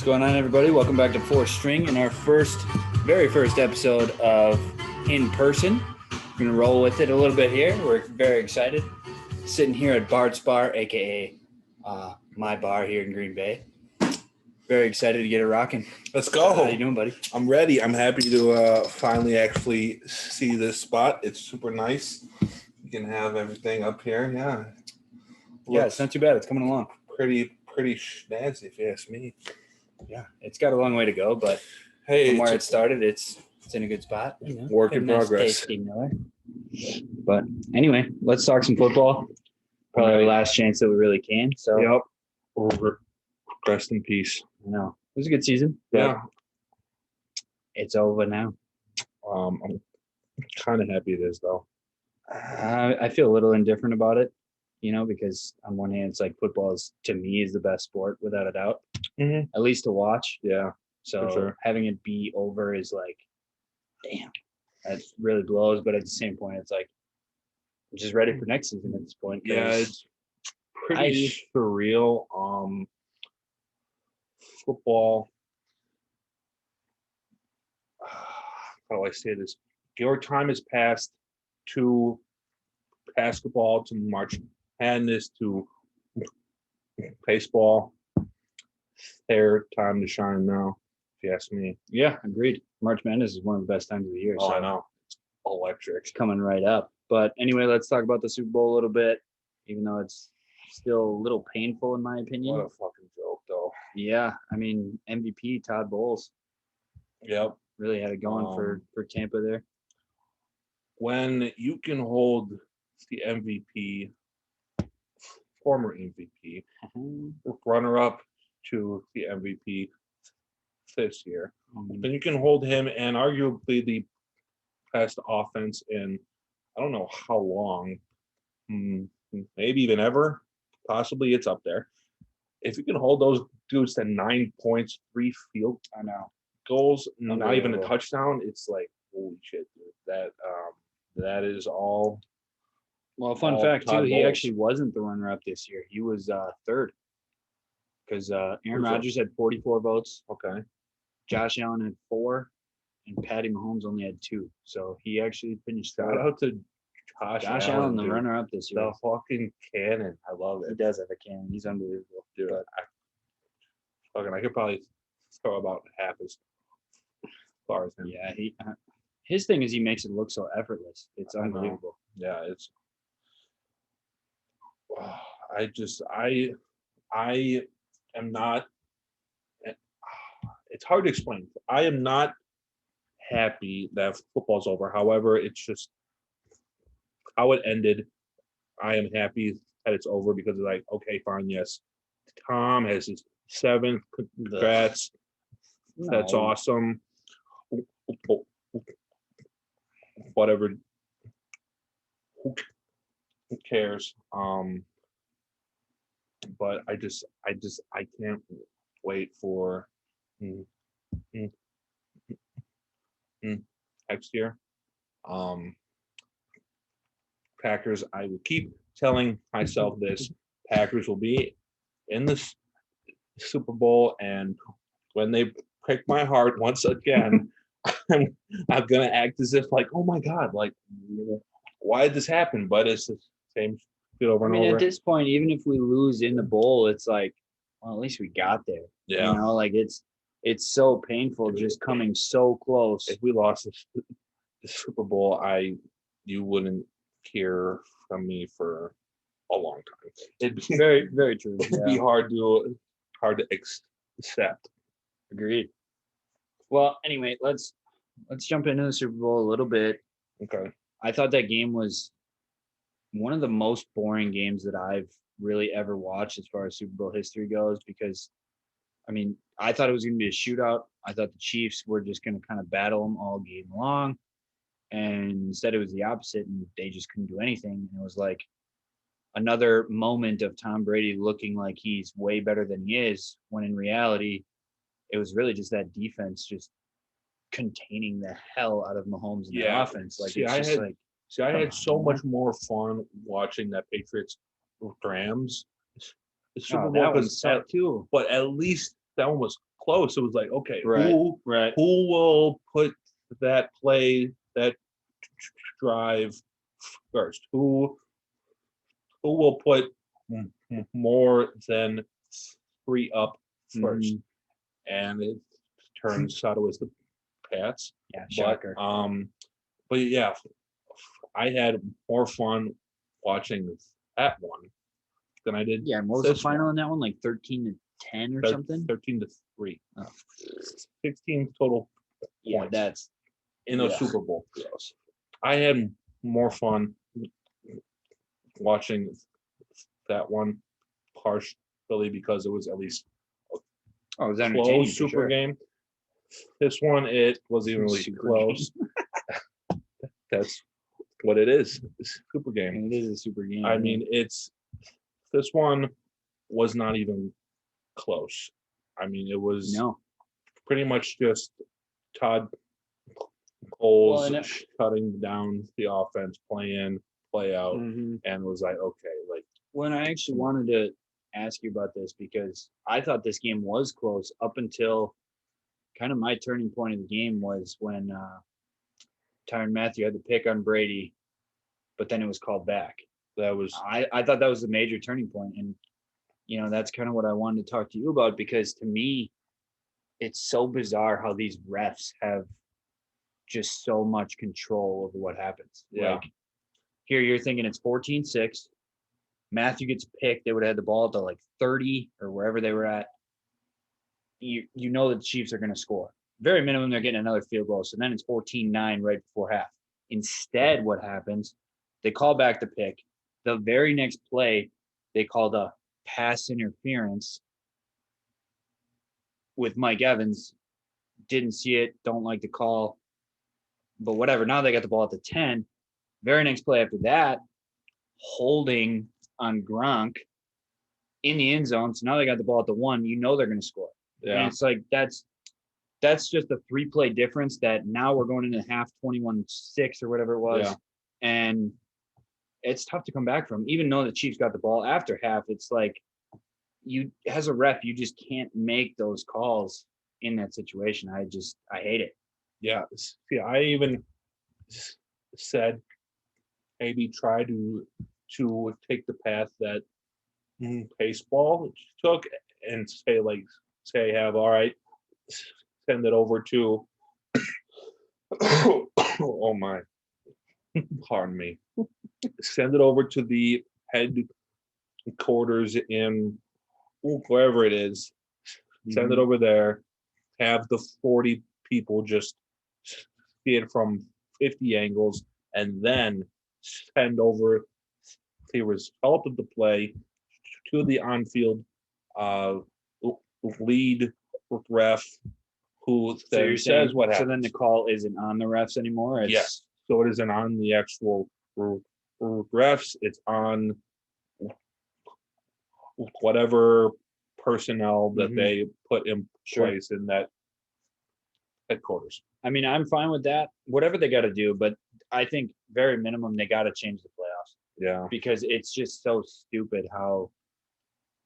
What's going on, everybody? Welcome back to Four String in our very first episode of In Person. We're going to roll with it a little bit here. We're very excited. Sitting here at Barts Barr, a.k.a. My bar here in Green Bay. Very excited to get it rocking. Let's go. How you doing, buddy? I'm ready. I'm happy to finally actually see this spot. It's super nice. You can have everything up here. Yeah. Yeah, it's not too bad. It's coming along. Pretty snazzy, if you ask me. Yeah, it's got a long way to go, but Hey, from where it started, it's in a good spot. You know, work in progress. Tasty Miller. But anyway, let's talk some football. Probably our last chance that we really can. So, Yep. Over. Rest in peace. No, it was a good season. Yeah. It's over now. I'm kind of happy it is, though. I feel a little indifferent about it, because on one hand, it's like football to me is the best sport without a doubt, at least to watch. Yeah. So sure. Having it be over is like, damn, that really blows. But at the same point, it's like, I'm just ready for next season at this point. Yeah, it's pretty surreal. Football. How do I say this? Your time has passed to basketball, to March Madness, to baseball. Their time to shine now, if you ask me. Yeah, agreed. March Madness is one of the best times of the year. Oh, so I know. It's electric. It's coming right up. But anyway, let's talk about the Super Bowl a little bit, even though it's still a little painful in my opinion. What a fucking joke, though. Yeah, I mean, MVP Todd Bowles. Yep. Really had it going for Tampa there. When you can hold the MVP, former MVP, runner-up to the MVP this year, then you can hold him and arguably the best offense in I don't know how long, maybe even ever. Possibly it's up there. If you can hold those dudes to 9 points, 3 field goals, not even a touchdown, it's like holy shit, dude. That is all. Well, fun fact too, he actually wasn't the runner-up this year. He was third because Aaron Rodgers had 44 votes. Okay. Josh Allen had 4, and Patty Mahomes only had 2. So he actually finished third. Shout out to Josh Allen, the runner-up this year. The fucking cannon. I love it. He does have a cannon. He's unbelievable. Dude, I could probably throw about half as far as him. Yeah, his thing is he makes it look so effortless. It's unbelievable. Yeah, it's. I am not. It's hard to explain. I am not happy that football's over. However, it's just how it ended. I am happy that it's over because it's like, okay, fine, yes. Tom has his 7th. Congrats. No. That's awesome. Whatever. Who cares? But I can't wait for next year. Packers, I will keep telling myself this. Packers will be in the Super Bowl, and when they break my heart once again, I'm gonna act as if like, oh my God, like why did this happen? But it's the same shit over and over. At this point, even if we lose in the bowl, it's like, well, at least we got there. Yeah. Like it's so painful just coming so close. If we lost the Super Bowl, you wouldn't hear from me for a long time. It'd be very, very true. It'd be hard to accept. Agreed. Well, anyway, let's jump into the Super Bowl a little bit. Okay. I thought that game was one of the most boring games that I've really ever watched as far as Super Bowl history goes because, I mean, I thought it was going to be a shootout. I thought the Chiefs were just going to kind of battle them all game long. And instead it was the opposite, and they just couldn't do anything. And it was like another moment of Tom Brady looking like he's way better than he is, when in reality, it was really just that defense just containing the hell out of Mahomes and the offense. Like, I had so much more fun watching that Patriots Rams Super Bowl. That was sad too. But at least that one was close. It was like, okay, Right. who will put that play, that drive first? Who will put more than 3 up 1st? And it turns out it was the Pats. Yeah, shocker. But yeah, I had more fun watching that one than I did. Yeah, and what was the final in that one? Like 13-10 or something? 13-3. Oh. 16 total Yeah, points that's in a Super Bowl. Yes. I had more fun watching that one, partially because it was at least it was entertaining close Super game. This one, it wasn't even really Super close. That's what it is. It's a Super game. And it is a super game. I mean, this one was not even close. I mean, it was pretty much just Todd Bowles shutting down the offense, play in, play out, and was like, okay, like. When I actually wanted to ask you about this because I thought this game was close up until kind of my turning point of the game was when Tyrann Mathieu had the pick on Brady, but then it was called back. That was I thought that was the major turning point, and that's kind of what I wanted to talk to you about because to me, it's so bizarre how these refs have just so much control over what happens. Yeah. Like here, you're thinking it's 14-6. Mathieu gets picked. They would have had the ball at the like 30 or wherever they were at. You know that the Chiefs are going to score. Very minimum, they're getting another field goal. So then it's 14-9 right before half. Instead, what happens? They call back the pick. The very next play, they called a pass interference with Mike Evans. Didn't see it. Don't like the call. But whatever. Now they got the ball at the 10. Very next play after that, holding on Gronk in the end zone. So now they got the ball at the 1. You know they're going to score. Yeah. And it's like that's just a 3-play difference that now we're going into half 21-6 or whatever it was. Yeah. And it's tough to come back from. Even though the Chiefs got the ball after half, it's like you as a ref, you just can't make those calls in that situation. I hate it. Yeah. Yeah. I even said maybe try to take the path that baseball took and say have all right, send it over to oh my, pardon me, send it over to the headquarters in wherever it is, send it over there, have the 40 people just see it from 50 angles, and then send over the result of the play to the on-field lead ref who says what happens. So then the call isn't on the refs anymore? Yes. So it isn't on the actual refs. It's on whatever personnel that they put in place in that headquarters. I mean, I'm fine with that. Whatever they got to do, but I think very minimum they got to change the playoffs. Yeah. Because it's just so stupid how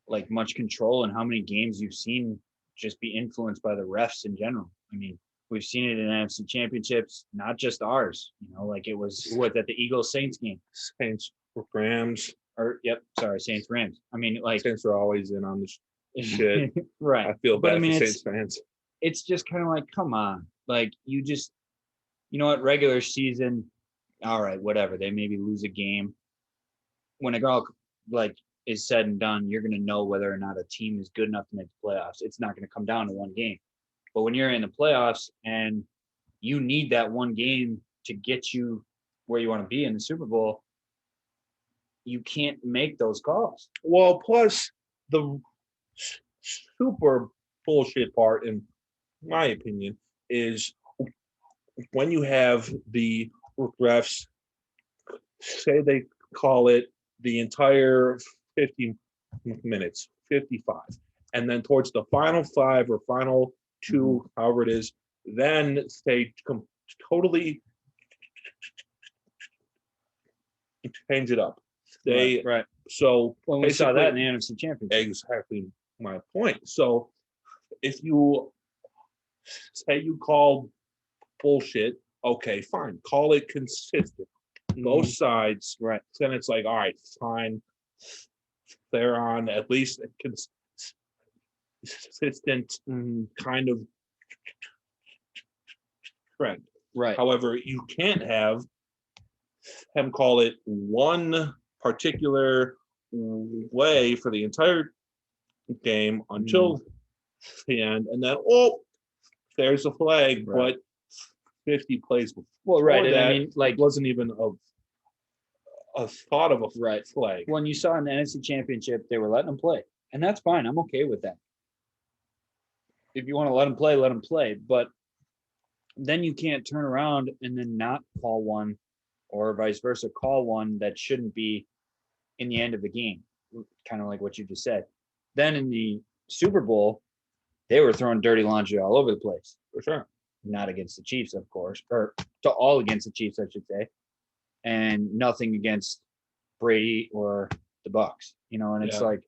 like much control and how many games you've seen just be influenced by the refs in general. I mean, we've seen it in NFC championships, not just ours. Like it was at the Eagles Saints game. Saints Rams. Saints Rams. I mean, like Saints are always in on the shit. Right. I feel bad for Saints fans. It's just kind of like, come on. Like you just, regular season, all right, whatever. They maybe lose a game. When it all is said and done, you're going to know whether or not a team is good enough to make the playoffs. It's not going to come down to one game. But when you're in the playoffs and you need that one game to get you where you want to be in the Super Bowl, you can't make those calls. Well, plus the super bullshit part, in my opinion, is when you have the refs say they call it the entire 50 minutes, 55, and then towards the final 5 or final 2, however it is, then they totally change it up. Right. So when we saw that in the NFC Championship. Exactly my point. So if you say you call bullshit, okay, fine. Call it consistent. Both sides. Right. Then it's like, all right, fine. They're on at least a consistent kind of trend. Right. However, you can't have him call it one particular way for the entire game until the end, and then there's a flag, Right. but 50 plays before Well, right. And that, I mean, like, wasn't even a thought of a right. flag. When you saw in the NFC Championship, they were letting them play, and that's fine. I'm okay with that. If you want to let them play, let them play. But then you can't turn around and then not call one, or vice versa, call one that shouldn't be in the end of the game. Kind of like what you just said. Then in the Super Bowl, they were throwing dirty laundry all over the place. For sure. Not against the Chiefs, of course, or to all against the Chiefs, I should say, and nothing against Brady or the Bucks. And it's like,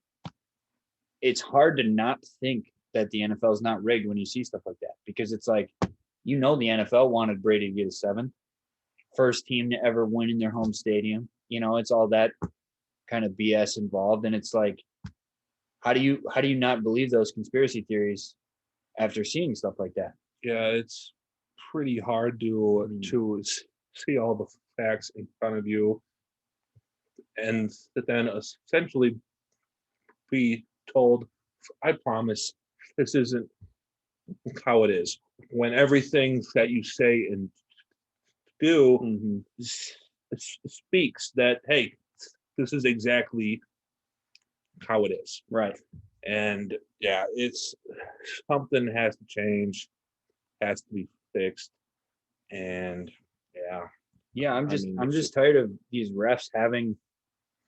it's hard to not think that the NFL is not rigged when you see stuff like that, because it's like, the NFL wanted Brady to get a 7th, first team to ever win in their home stadium. It's all that kind of BS involved, and it's like, how do you not believe those conspiracy theories after seeing stuff like that? Yeah, it's pretty hard to see all the facts in front of you, and then essentially be told, I promise this isn't how it is, when everything that you say and do speaks that, hey, this is exactly how it is. Right. And yeah, it's something has to change, has to be fixed. And I'm just tired of these refs having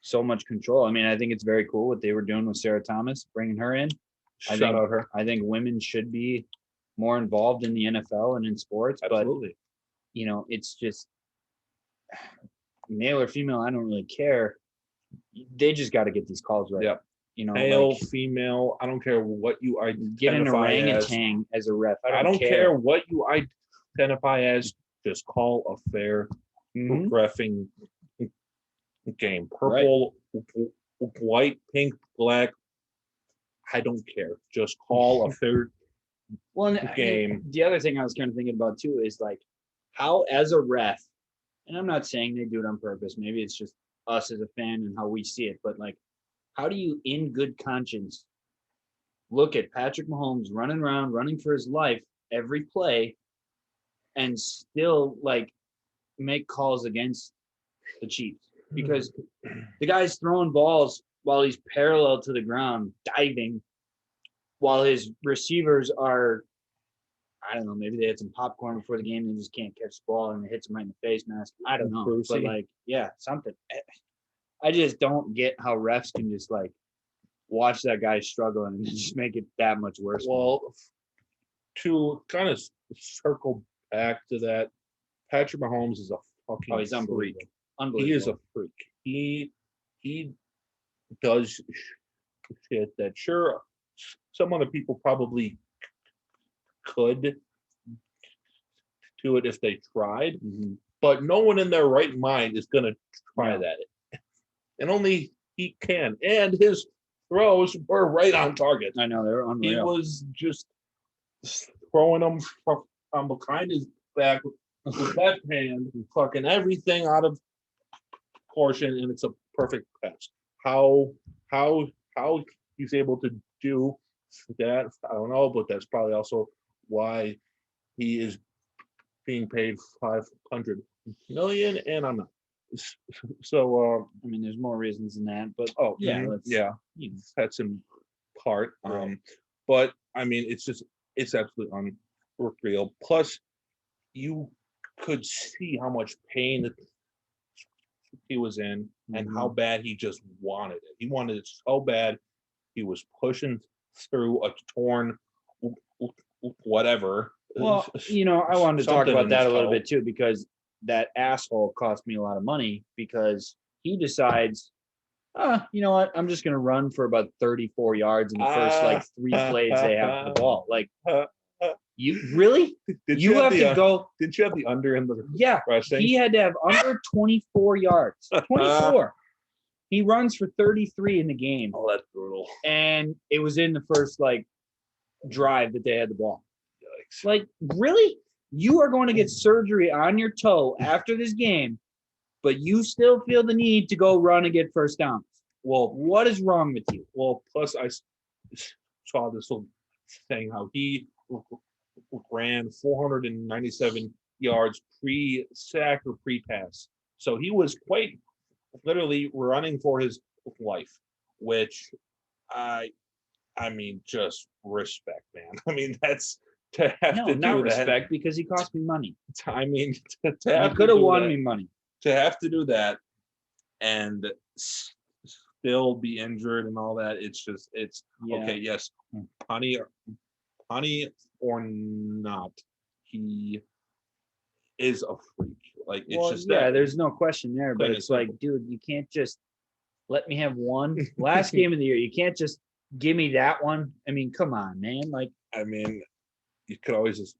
so much control. I mean, I think it's very cool what they were doing with Sarah Thomas, bringing her in. Shout out her. I think women should be more involved in the NFL and in sports. Absolutely. But it's just, male or female, I don't really care. They just got to get these calls right. Yep. Male, female, I don't care what you identify get an orangutan as a ref. I don't care what you identify as. Just call a fair reffing game. Purple, white, pink, black. I don't care. Just call a fair game. The other thing I was kind of thinking about too is like, how as a ref, and I'm not saying they do it on purpose. Maybe it's just us as a fan and how we see it. But like, how do you, in good conscience, look at Patrick Mahomes running around, running for his life every play, and still like make calls against the Chiefs? Because the guy's throwing balls while he's parallel to the ground, diving, while his receivers are, I don't know, maybe they had some popcorn before the game, they just can't catch the ball and it hits them right in the face mask. I don't know. Brucey. But like, yeah, something. I just don't get how refs can just like watch that guy struggling and just make it that much worse. Well, to kind of circle back to that, Patrick Mahomes is a fucking he's unbelievable. He is a freak. He does shit that sure some other people probably could do it if they tried, but no one in their right mind is going to try that. And only he can. And his throws were right on target. I know, they were unreal. He was just throwing them from behind his back with his left hand, fucking everything out of portion, and it's a perfect pass. How he's able to do that, I don't know, but that's probably also why he is being paid $500 million, and I'm not. So I mean, there's more reasons than that, but that's in part. But I mean, it's absolutely unreal. Plus, you could see how much pain he was in and how bad he just wanted it. He wanted it so bad. He was pushing through a torn whatever. Well, I wanted to talk about that a little bit too, because that asshole cost me a lot of money, because he decides You know what? I'm just gonna run for about 34 yards in the first like 3 plays they have the ball. Like, you really? Did You have to go. Did you have the under in the Yeah, rushing? he had to have under 24 yards. 24. He runs for 33 in the game. Oh, that's brutal. And it was in the first like drive that they had the ball. Yikes. Like, really? You are going to get surgery on your toe after this game, but you still feel the need to go run and get first downs. Well, what is wrong with you? Well, plus I saw this little thing how he ran 497 yards pre-sack or pre-pass. So he was quite literally running for his life, which I mean, just respect, man. I mean, that's to have No, to do not that. respect, because he cost me money. I mean, to You have could to have do won that, me money. to have to do that and still be injured and all that. It's just, it's Yeah. okay. Yes, honey or not, he is a freak. Like, it's Well, just yeah, that. there's no question there, but Plain it's and like, dude, you can't just let me have one last game of the year. You can't just give me that one. I mean, come on, man. Like, I mean, you could always just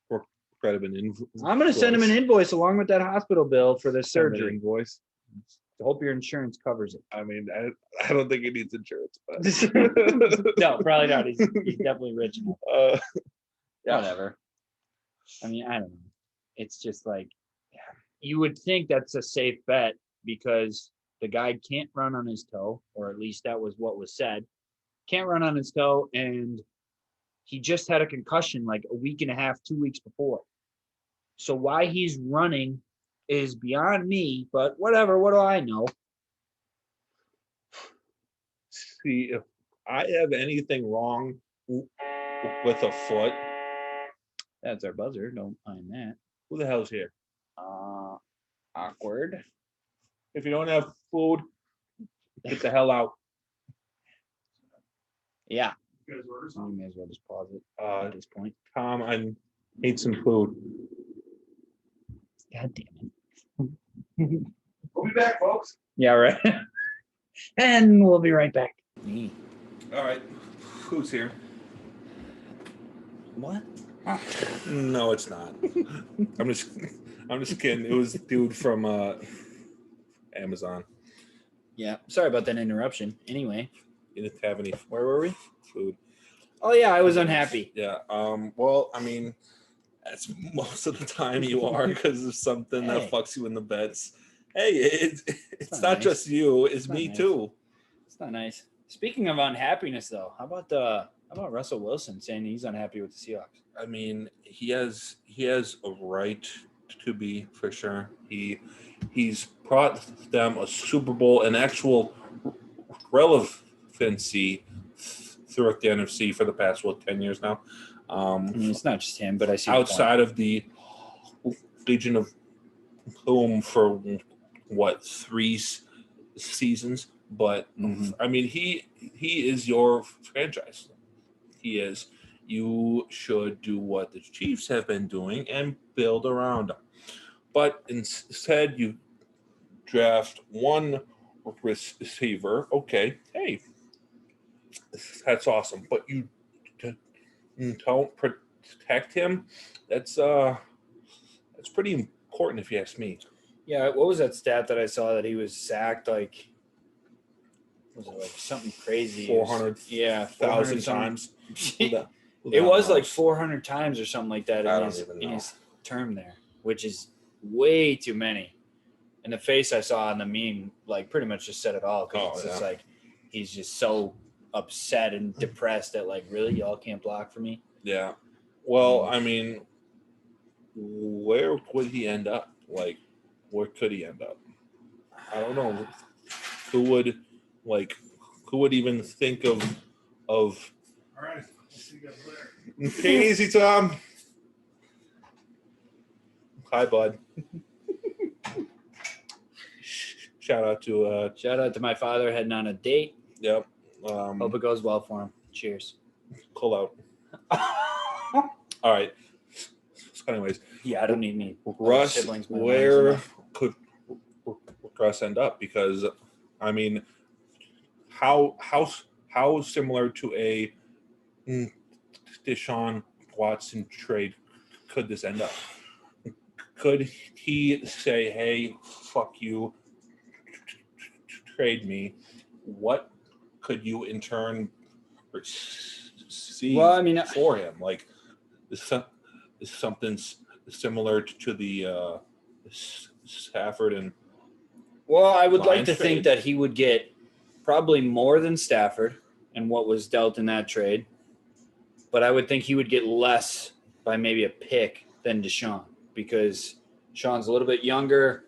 work credit an invoice. I'm gonna send him an invoice along with that hospital bill for the Send an surgery. invoice. I hope your insurance covers it. I mean, I don't think he needs insurance, but No, probably not. He's definitely rich enough. Yeah. Whatever. I mean, I don't know. It's just like, you would think that's a safe bet because the guy can't run on his toe, or at least that was what was said. Can't run on his toe, and he just had a concussion like a week and a half, 2 weeks before. So why he's running is beyond me, but whatever. What do I know? See, if I have anything wrong with a foot, That's our buzzer. Don't mind that. who the hell's here? Awkward. If you don't have food, get the hell out. Yeah. You may as well just pause it at this point. Tom, I need some food. God damn We'll be back, folks. it. Yeah, right. And we'll be right back. All right, who's here? What? No, it's not. I'm just kidding. It was the dude from Amazon. Yeah. Sorry about that interruption. Anyway, You didn't have any where were we? food. Oh yeah, I was unhappy. Yeah. Well, I mean, that's most of the time you are because of something Hey. that fucks you in the beds. Hey, it's not not nice. just you. It's not me nice. too. It's not nice. Speaking of unhappiness, though, how about Russell Wilson saying he's unhappy with the Seahawks? I mean, he has a right to be, for sure. He's brought them a Super Bowl, an actual relevancy throughout the NFC for the past 10 years now. I mean, it's not just him, but I see your point. Outside of the Legion of Boom for 3 seasons, but I mean, he is your franchise. He is. You should do what the Chiefs have been doing and build around him. But instead, you draft one receiver. Okay, hey, that's awesome. But you don't protect him. That's pretty important, if you ask me. Yeah, what was that stat that I saw that he was sacked like? Was it like something crazy? 400,000 times. It was like 400 times or something like that in his term there, which is way too many. And the face I saw on the meme, like, pretty much just said it all. Because it's just like, he's just so upset and depressed that, like, really, y'all can't block for me? Yeah. Well, I mean, where would he end up? Like, where could he end up? I don't know. Who would even think of All right. I'll see you guys later. Take it easy, Tom. Hi, bud. Shout out to my father heading on a date. Yep. Hope it goes well for him. Cheers. Pull out. All right. So anyways, Yeah, I don't need me. Russ, siblings, my where lives could Russ end up? Because, I mean, how similar to a Deshaun Watson trade could this end up? Could he say, "Hey, fuck you, trade me"? What could you in turn see Well, I mean, for him? Like is something similar to the Stafford and well, I would like Lions to think trade? that he would get probably more than Stafford and what was dealt in that trade, but I would think he would get less by maybe a pick than Deshaun because Sean's a little bit younger,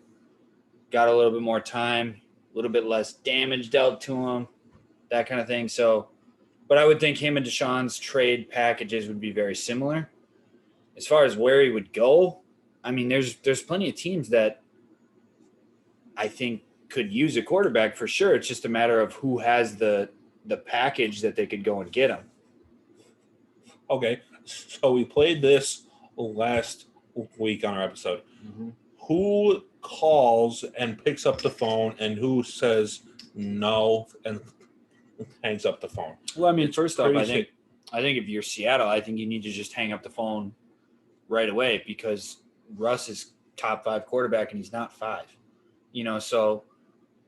got a little bit more time, a little bit less damage dealt to him, that kind of thing. So, but I would think him and Deshaun's trade packages would be very similar. As far as where he would go, I mean, there's plenty of teams that I think could use a quarterback for sure. It's just a matter of who has the package that they could go and get him. Okay, so we played this last week on our episode. Who calls and picks up the phone and who says no and hangs up the phone? Well, I mean, It's first off, pretty I think if you're Seattle, I think you need to just hang up the phone right away because Russ is top 5 quarterback and he's not 5. So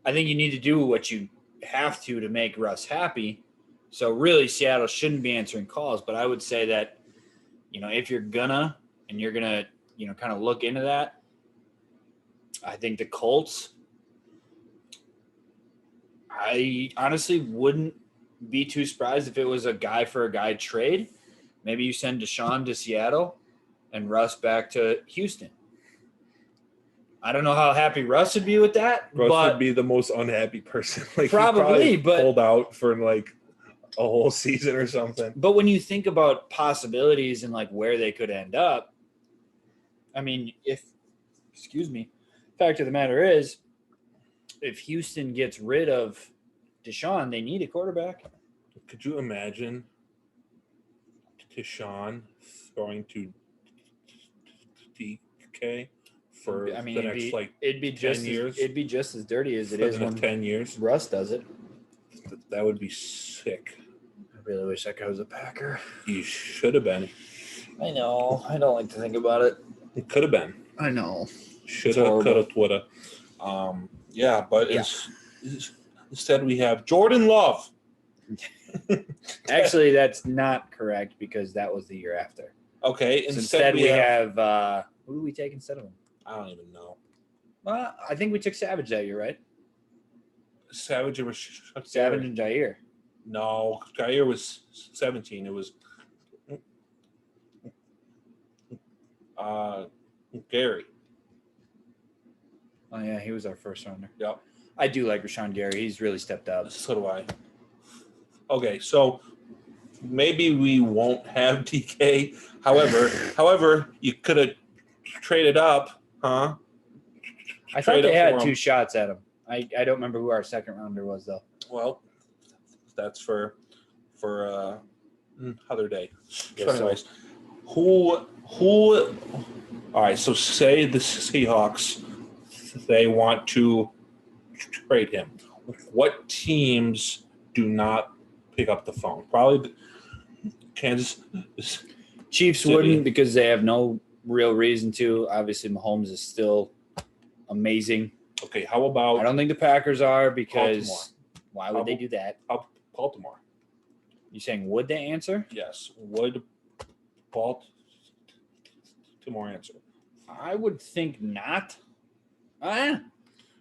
I think you need to do what you have to make Russ happy. So really, Seattle shouldn't be answering calls, but I would say that, if you're gonna kind of look into that, I think the Colts, I honestly wouldn't be too surprised if it was a guy for a guy trade. Maybe you send Deshaun to Seattle and Russ back to Houston. I don't know how happy Russ would be with that, Russ but would be the most unhappy person. Like Probably, he but- pulled out for like a whole season or something. But when you think about possibilities and like where they could end up, I mean, fact of the matter is, if Houston gets rid of Deshaun, they need a quarterback. Could you imagine Deshaun throwing to DK for I mean, the next it'd be 10 just years? it'd be just as dirty as it for is the next when 10 years? Russ does it. That would be sick. I really wish that guy was a Packer. He should have been. I know. I don't like to think about it. It could have been. I know. Shoulda, coulda, woulda. Yeah, but Yeah. Instead we have Jordan Love. Actually, that's not correct because that was the year after. Okay, So instead we have who do we take instead of him? I don't even know. Well, I think we took Savage that year, right? Savage or Savage and Jair. No, Jair was 17. It was Gary. Oh yeah, he was our first rounder. Yep. I do like Rashawn Gary. He's really stepped up. So do I. Okay, so maybe we won't have DK. However, you could have traded up, huh? I thought Trade they up had for 2 him. shots at him. I don't remember who our second rounder was though. Well, that's for other day. Yes, So anyways, who? All right. So say the Seahawks, they want to trade him. What teams do not pick up the phone? Probably Kansas. Chiefs City. wouldn't because they have no real reason to. Obviously, Mahomes is still amazing. Okay. How about I don't think the Packers are because Baltimore. why would they do that? Baltimore? You saying would they answer? Yes. Would Baltimore answer? I would think not.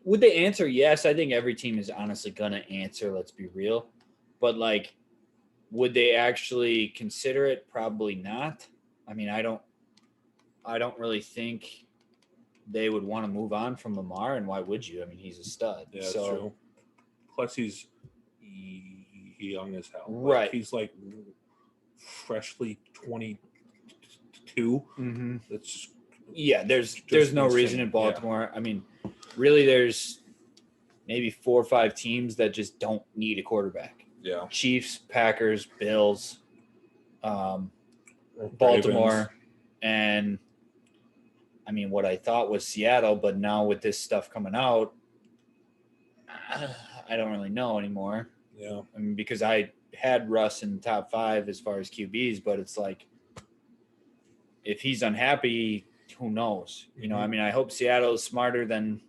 Would they answer? Yes. I think every team is honestly gonna answer. Let's be real. But like, would they actually consider it? Probably not. I mean, I don't really think they would want to move on from Lamar, and why would you? I mean, he's a stud. Yeah, that's so true. Plus, he's young as hell. Right. He's like freshly 22. mm-hmm. That's just yeah, there's no insane. reason in Baltimore. I mean, really, there's maybe 4 or 5 teams that just don't need a quarterback. yeah. Chiefs, Packers, Bills, Ravens. Baltimore, and I mean, what I thought was Seattle, but now with this stuff coming out, I don't really know anymore. Yeah. I mean, because I had Russ in the top 5 as far as QBs, but it's like if he's unhappy, who knows? You know, I mean, I hope Seattle is smarter than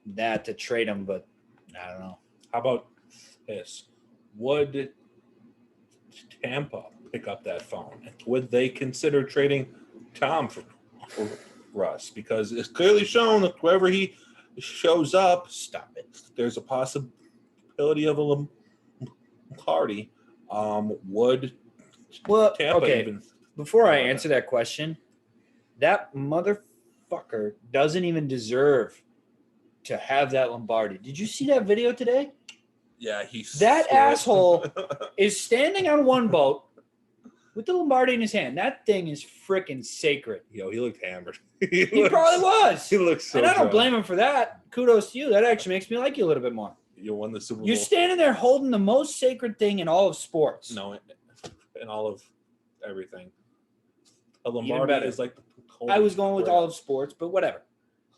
that to trade him, but I don't know. How about this? Would Tampa pick up that phone? Would they consider trading Tom for Russ? Because it's clearly shown that wherever he shows up, Stop it. there's a possibility of a Lombardi. Would Well, Tampa okay. even? Before I answer that question, that motherfucker doesn't even deserve to have that Lombardi. Did you see that video today? Yeah, he's That asshole is standing on one boat with the Lombardi in his hand. That thing is freaking sacred. Yo, he looked hammered. He probably was. He looks so. And I don't drunk. blame him for that. Kudos to you. That actually makes me like you a little bit more. You won the Super Bowl. You're standing there holding the most sacred thing in all of sports. No, in all of everything. A Even Lombardi better. is like the I was going with Grail. all of sports, but whatever.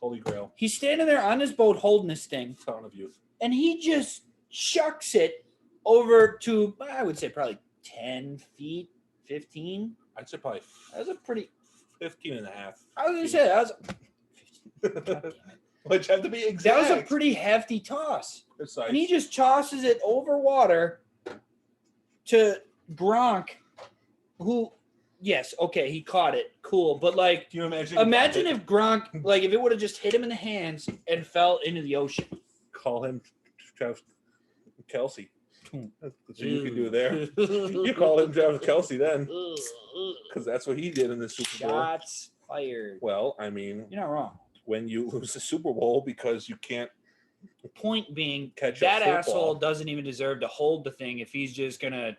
Holy Grail. He's standing there on his boat holding this thing, Fountain of youth. and he just chucks it over to, I would say, probably 10 feet, 15. I'd say probably That was a pretty, 15 and a half. I was going to say, that was, God damn it. Which have to be exact. That was a pretty hefty toss. precise. And he just tosses it over water to Gronk, who, yes, okay, he caught it. Cool. But, like, Can you imagine? if Gronk, like, if it would have just hit him in the hands and fell into the ocean. Call him Travis Kelsey. That's what you can do there. You call him Travis Kelsey then, because that's what he did in the Super Bowl. Shots fired. Well, I mean, You're not wrong. when you lose the Super Bowl because you can't Point being, catch that a football. asshole doesn't even deserve to hold the thing if he's just going to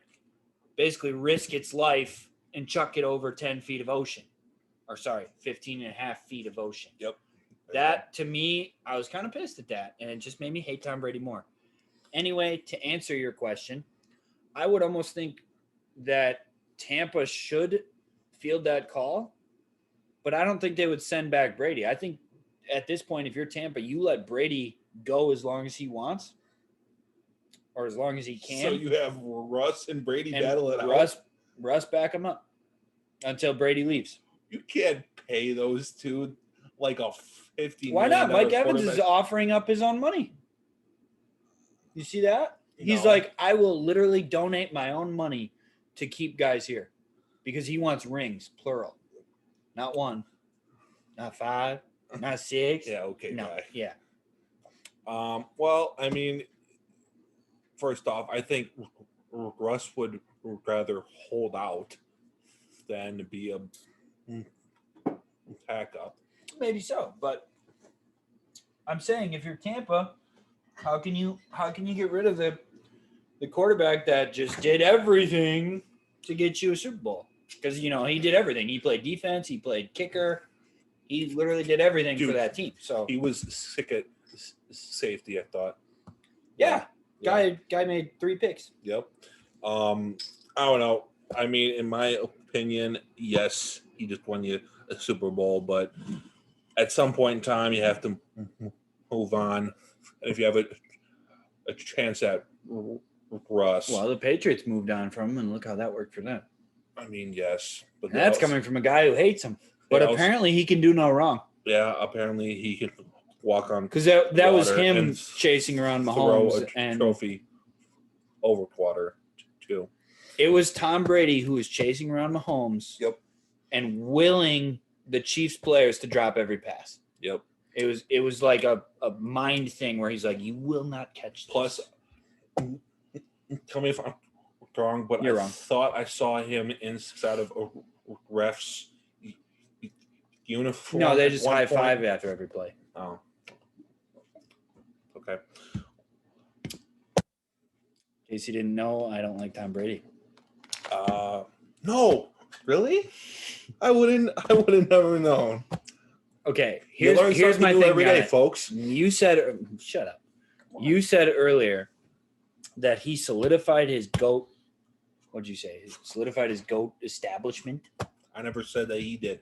basically risk its life and chuck it over 10 feet of ocean. Or sorry, 15 and a half feet of ocean. Yep. That, to me, I was kind of pissed at that, and it just made me hate Tom Brady more. Anyway, to answer your question, I would almost think that Tampa should field that call, but I don't think they would send back Brady. I think at this point, if you're Tampa, you let Brady go as long as he wants or as long as he can. So you have Russ and Brady and battle it out. Russ back him up until Brady leaves. You can't pay those two like a $50 Why not? million Mike Evans is quarterback. offering up his own money. You see that? He's No. like, I will literally donate my own money to keep guys here because he wants rings, plural. Not one, not 5, not 6. Yeah, okay, No, guy. yeah. Well, I mean, first off, I think Russ would rather hold out than be a backup. Maybe so, but I'm saying if you're Tampa, how can you get rid of the quarterback that just did everything to get you a Super Bowl? Because he did everything. He played defense, he played kicker, he literally did everything for Dude, that team. So He was sick at safety, I thought. yeah, Yeah. guy made 3 picks. Yep. I don't know. I mean, in my opinion, yes, he just won you a Super Bowl, but at some point in time, you have to move on. And if you have a chance at Russ, Well, the Patriots moved on from him, and look how that worked for them. I mean, yes, but And that's coming from a guy who hates him. But Yeah, apparently he can do no wrong. Yeah, apparently he can walk on Because that was water him and chasing around throw Mahomes. a And trophy over water too. it was Tom Brady who was chasing around Mahomes. Yep. And willing the Chiefs players to drop every pass. Yep. It was like a mind thing where he's like, you will not catch this. Plus, tell me if I'm wrong, but You're I wrong. thought I saw him inside of a ref's uniform. No, they at just one high point. five after every play. Oh. Okay. In case you didn't know, I don't like Tom Brady. No, really? I wouldn't never known. Okay, You learn here's something my new thing, every day, guy. folks. You said, shut up. You said earlier that he solidified his GOAT. What'd you say? He solidified his GOAT establishment. I never said that he did.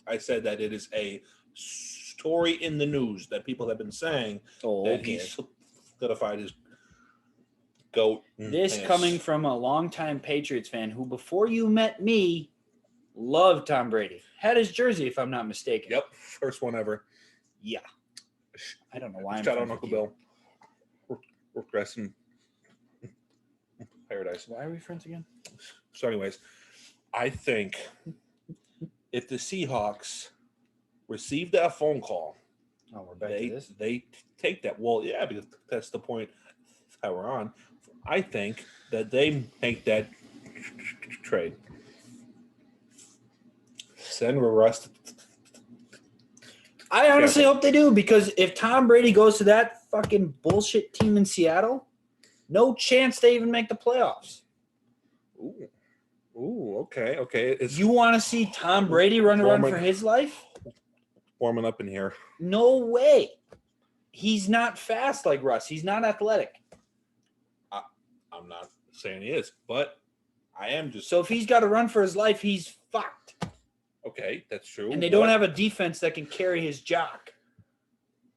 I said that it is a story in the news that people have been saying Oh, that okay. he solidified his GOAT. This coming from a longtime Patriots fan who, before you met me, loved Tom Brady. Had his jersey, if I'm not mistaken. Yep, first one ever. Yeah. I don't know why I'm Shout out friends Uncle with you. Bill. We're resting paradise. Why are we friends again? So, anyways, I think if the Seahawks receive that phone call, Oh, we're back to this? they take that. Well, yeah, because that's the point that we're on. I think that they make that trade. Send Russ. I honestly hope they do, because if Tom Brady goes to that fucking bullshit team in Seattle, no chance they even make the playoffs. Ooh, okay. You want to see Tom Brady run for his life? Warming up in here. No way. He's not fast like Russ. He's not athletic. I'm not saying he is, but I am just. So if he's got to run for his life, he's fucked. Okay, that's true. And they don't have a defense that can carry his jock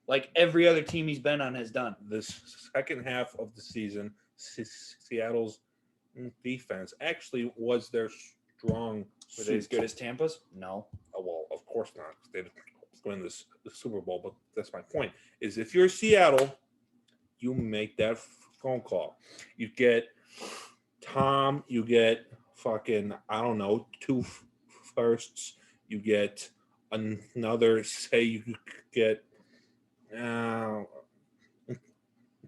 like every other team he's been on has done. This second half of the season, Seattle's defense actually was their strong. Were they as good as Tampa's? No. Oh, well, of course not. They didn't win the Super Bowl, but that's my point. Is if you're Seattle, you make that phone call. You get Tom. You get fucking, I don't know, 2 firsts. You get another. Say you get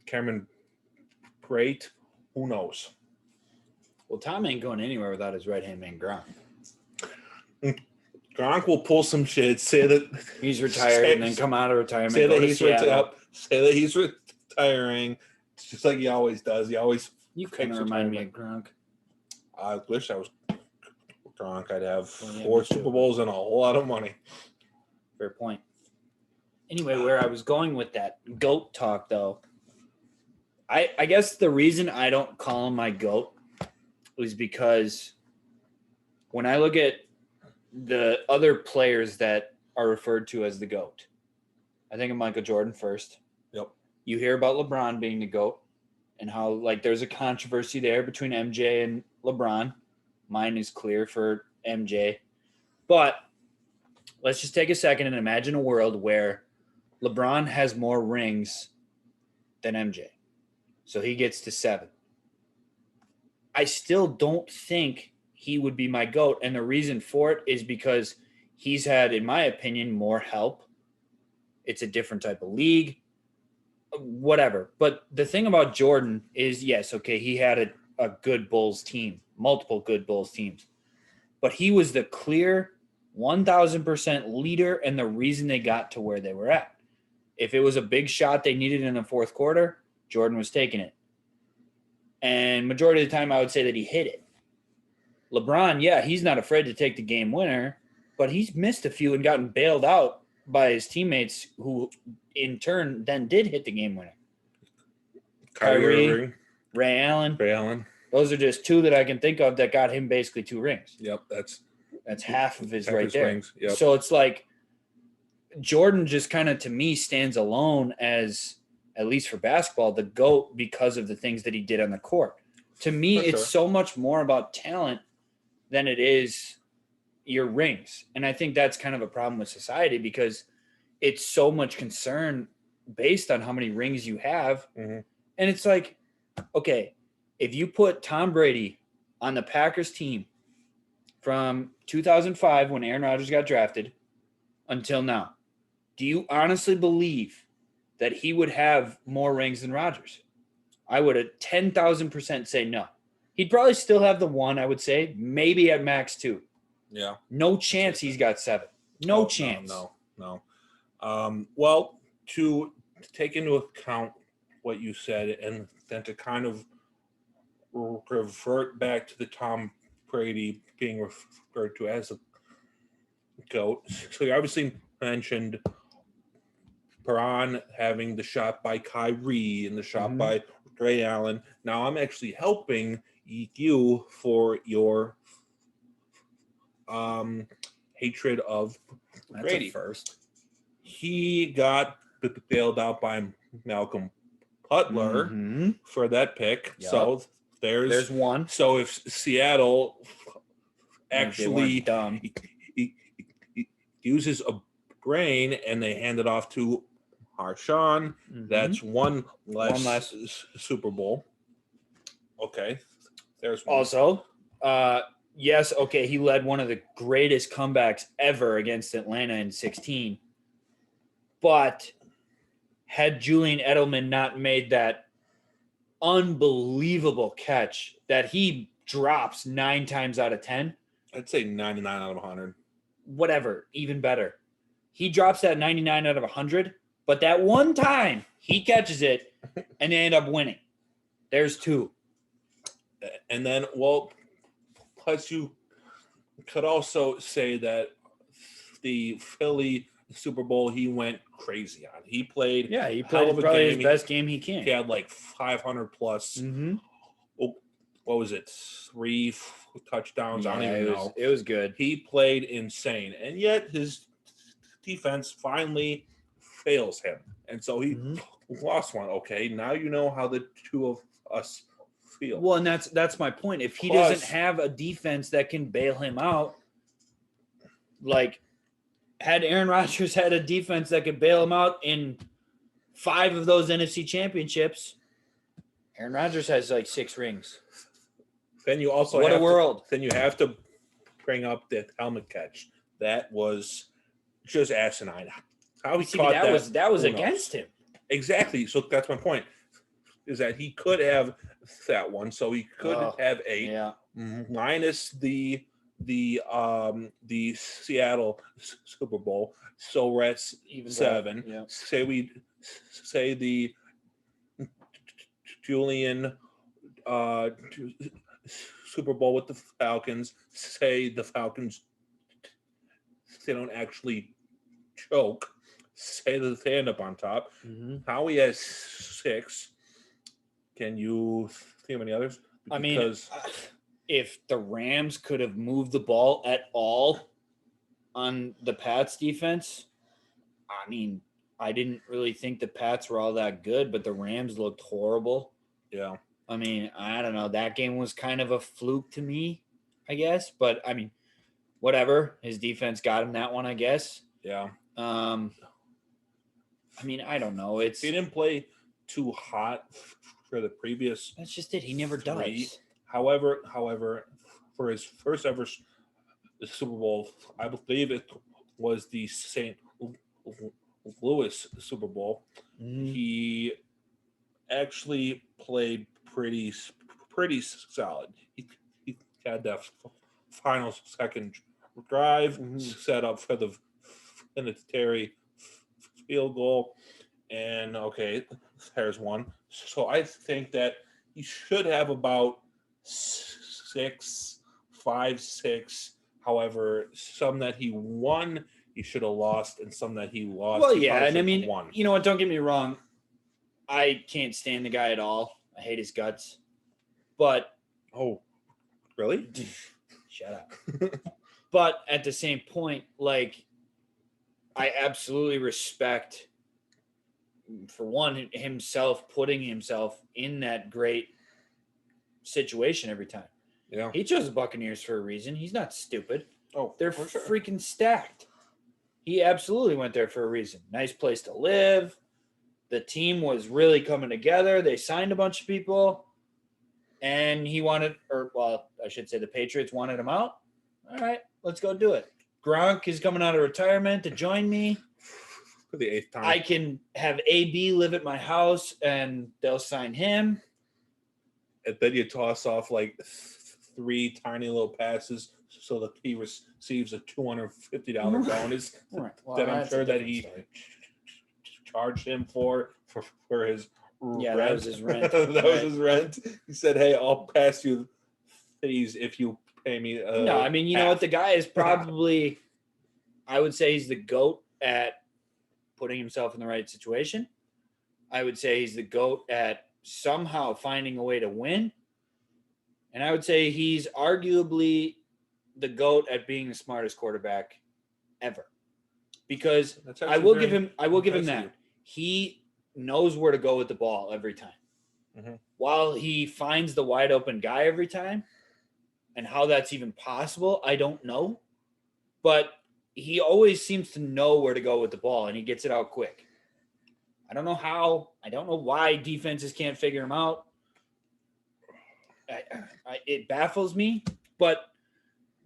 Cameron Brate. Who knows? Well, Tom ain't going anywhere without his right-hand man, Gronk. Gronk will pull some shit, say that he's retired, and then come out of retirement. Say that he's retiring, just like he always does. He always. You kind of remind me of Gronk. I wish I was Gronk. I'd have 4 Super Bowls and a whole lot of money. Fair point. Anyway, where I was going with that GOAT talk, though, I guess the reason I don't call him my GOAT was because when I look at the other players that are referred to as the GOAT, I think of Michael Jordan first. Yep. You hear about LeBron being the GOAT and how, like, there's a controversy there between MJ and LeBron. Mine is clear for MJ. But let's just take a second and imagine a world where LeBron has more rings than MJ. So he gets to 7. I still don't think he would be my GOAT. And the reason for it is because he's had, in my opinion, more help. It's a different type of league, whatever. But the thing about Jordan is, yes, okay, he had a good Bulls team, multiple good Bulls teams. But he was the clear 1,000% leader and the reason they got to where they were at. If it was a big shot they needed in the fourth quarter, Jordan was taking it. And majority of the time, I would say that he hit it. LeBron, yeah, he's not afraid to take the game winner, but he's missed a few and gotten bailed out by his teammates who, in turn, then did hit the game winner. Kyrie, Ray Allen. Those are just 2 that I can think of that got him basically 2 rings. Yep, that's half of his right there. Rings. Yep. So it's like Jordan just kind of, to me, stands alone as, at least for basketball, the GOAT because of the things that he did on the court. To me, it's so much more about talent than it is your rings. And I think that's kind of a problem with society because it's so much concern based on how many rings you have. Mm-hmm. And it's like, okay, if you put Tom Brady on the Packers team from 2005 when Aaron Rodgers got drafted until now, do you honestly believe that he would have more rings than Rodgers? I would 10,000% say no. He'd probably still have the 1, I would say, maybe at max 2. Yeah. No chance he's got 7. No chance. No. Well, to take into account what you said and then to kind of revert back to the Tom Brady being referred to as a GOAT. So you obviously mentioned Perron having the shot by Kyrie and the shot by Ray Allen. Now I'm actually helping you for your hatred of Brady. First. He got bailed out by Malcolm Cutler Mhm. for that pick. Yep. So There's one. So if Seattle If they weren't actually dumb. uses a brain and they hand it off to Marshawn, that's one less Super Bowl. Okay, there's one. Also, yes, okay, he led one of the greatest comebacks ever against Atlanta in 16. But had Julian Edelman not made that unbelievable catch that he drops 9 times out of 10, I'd say 99 out of 100. whatever, even better. He drops that 99 out of 100, but that one time he catches it and they end up winning. There's 2. And then, well, plus you could also say that the Philly Super Bowl, he went crazy on. He played, Yeah, he hell played of a probably game. his best game he can. He had like 500 plus. Mm-hmm. What was it? 3 touchdowns. I don't even know. It was good. He played insane, and yet his defense finally fails him, and so he lost one. Okay, now you know how the two of us feel. Well, and that's my point. If he doesn't have a defense that can bail him out, like had Aaron Rodgers had a defense that could bail him out in 5 of those NFC championships, Aaron Rodgers has like 6 rings. Then you also what have a world. Then you have to bring up that helmet catch. That was just asinine. How he caught that was against him. Exactly. So that's my point. Is that he could have that one, so he could have a minus the Seattle Super Bowl. So we're at even 7. Yeah. Say the Julian Super Bowl with the Falcons. Say the Falcons, they don't actually choke. Say that they end up on top. Howie has 6. Can you think of any others? I mean, if the Rams could have moved the ball at all on the Pats defense, I mean, I didn't really think the Pats were all that good, but the Rams looked horrible. Yeah. I mean, I don't know. That game was kind of a fluke to me, I guess. But, I mean, whatever. His defense got him that one, I guess. Yeah. I mean, I don't know. He didn't play too hot for the previous. That's just it. He never 3. does. However, for his first ever Super Bowl, I believe it was the St. Louis Super Bowl. He actually played pretty solid. He had that final second drive set up for the Vinatieri field goal, and there's one. So I think that he should have about 5, 6. However, some that he won, he should have lost, and some that he lost. Well, yeah, and I mean, won. you know what? Don't get me wrong. I can't stand the guy at all. I hate his guts. But really? Shut up. But at the same point, like, I absolutely respect, for one, himself putting himself in that great situation every time. Yeah. He chose the Buccaneers for a reason. He's not stupid. They're sure. freaking stacked. He absolutely went there for a reason. Nice place to live. The team was really coming together. They signed a bunch of people. And he wanted, I should say the Patriots wanted him out. All right, let's go do it. Gronk is coming out of retirement to join me. For the 8th time. I can have AB live at my house and they'll sign him. And then you toss off like 3 tiny little passes so that he receives a $250 bonus. Right. Well, that I'm sure that he charged him for his rent. That was his rent. That was his rent. He said, "Hey, I'll pass you these if you pay me." No, I mean, you know what? The guy is probably, I would say he's the GOAT at putting himself in the right situation. I would say he's the GOAT at somehow finding a way to win. And I would say he's arguably the GOAT at being the smartest quarterback ever. Because I will give him that. He knows where to go with the ball every time. Mhm. While he finds the wide open guy every time, and how that's even possible, I don't know. But he always seems to know where to go with the ball, and he gets it out quick. I don't know how. I don't know why defenses can't figure him out. It baffles me. But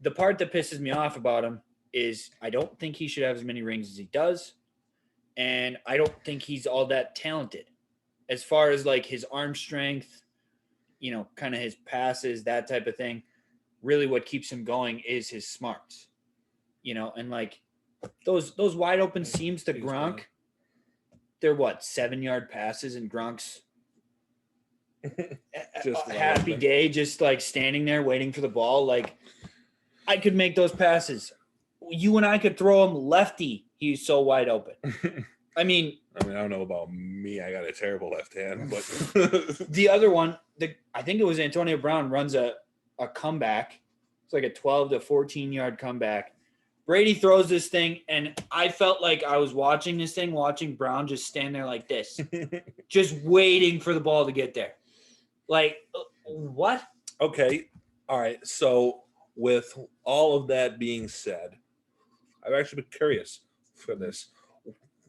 the part that pisses me off about him is I don't think he should have as many rings as he does. And I don't think he's all that talented as far as like his arm strength, kind of his passes, that type of thing. Really what keeps him going is his smarts, and like those wide open seams to Gronk, they're 7-yard passes, and Gronk's Just a happy day, just like standing there waiting for the ball. Like I could make those passes. You and I could throw him lefty. He's so wide open. I mean, I don't know about me. I got a terrible left hand, but the other one, I think it was Antonio Brown runs a comeback. It's like a 12 to 14-yard comeback. Brady throws this thing, and I felt like I was watching this thing, watching Brown just stand there like this, just waiting for the ball to get there. Like, what? Okay. All right. So with all of that being said, I've actually been curious for this.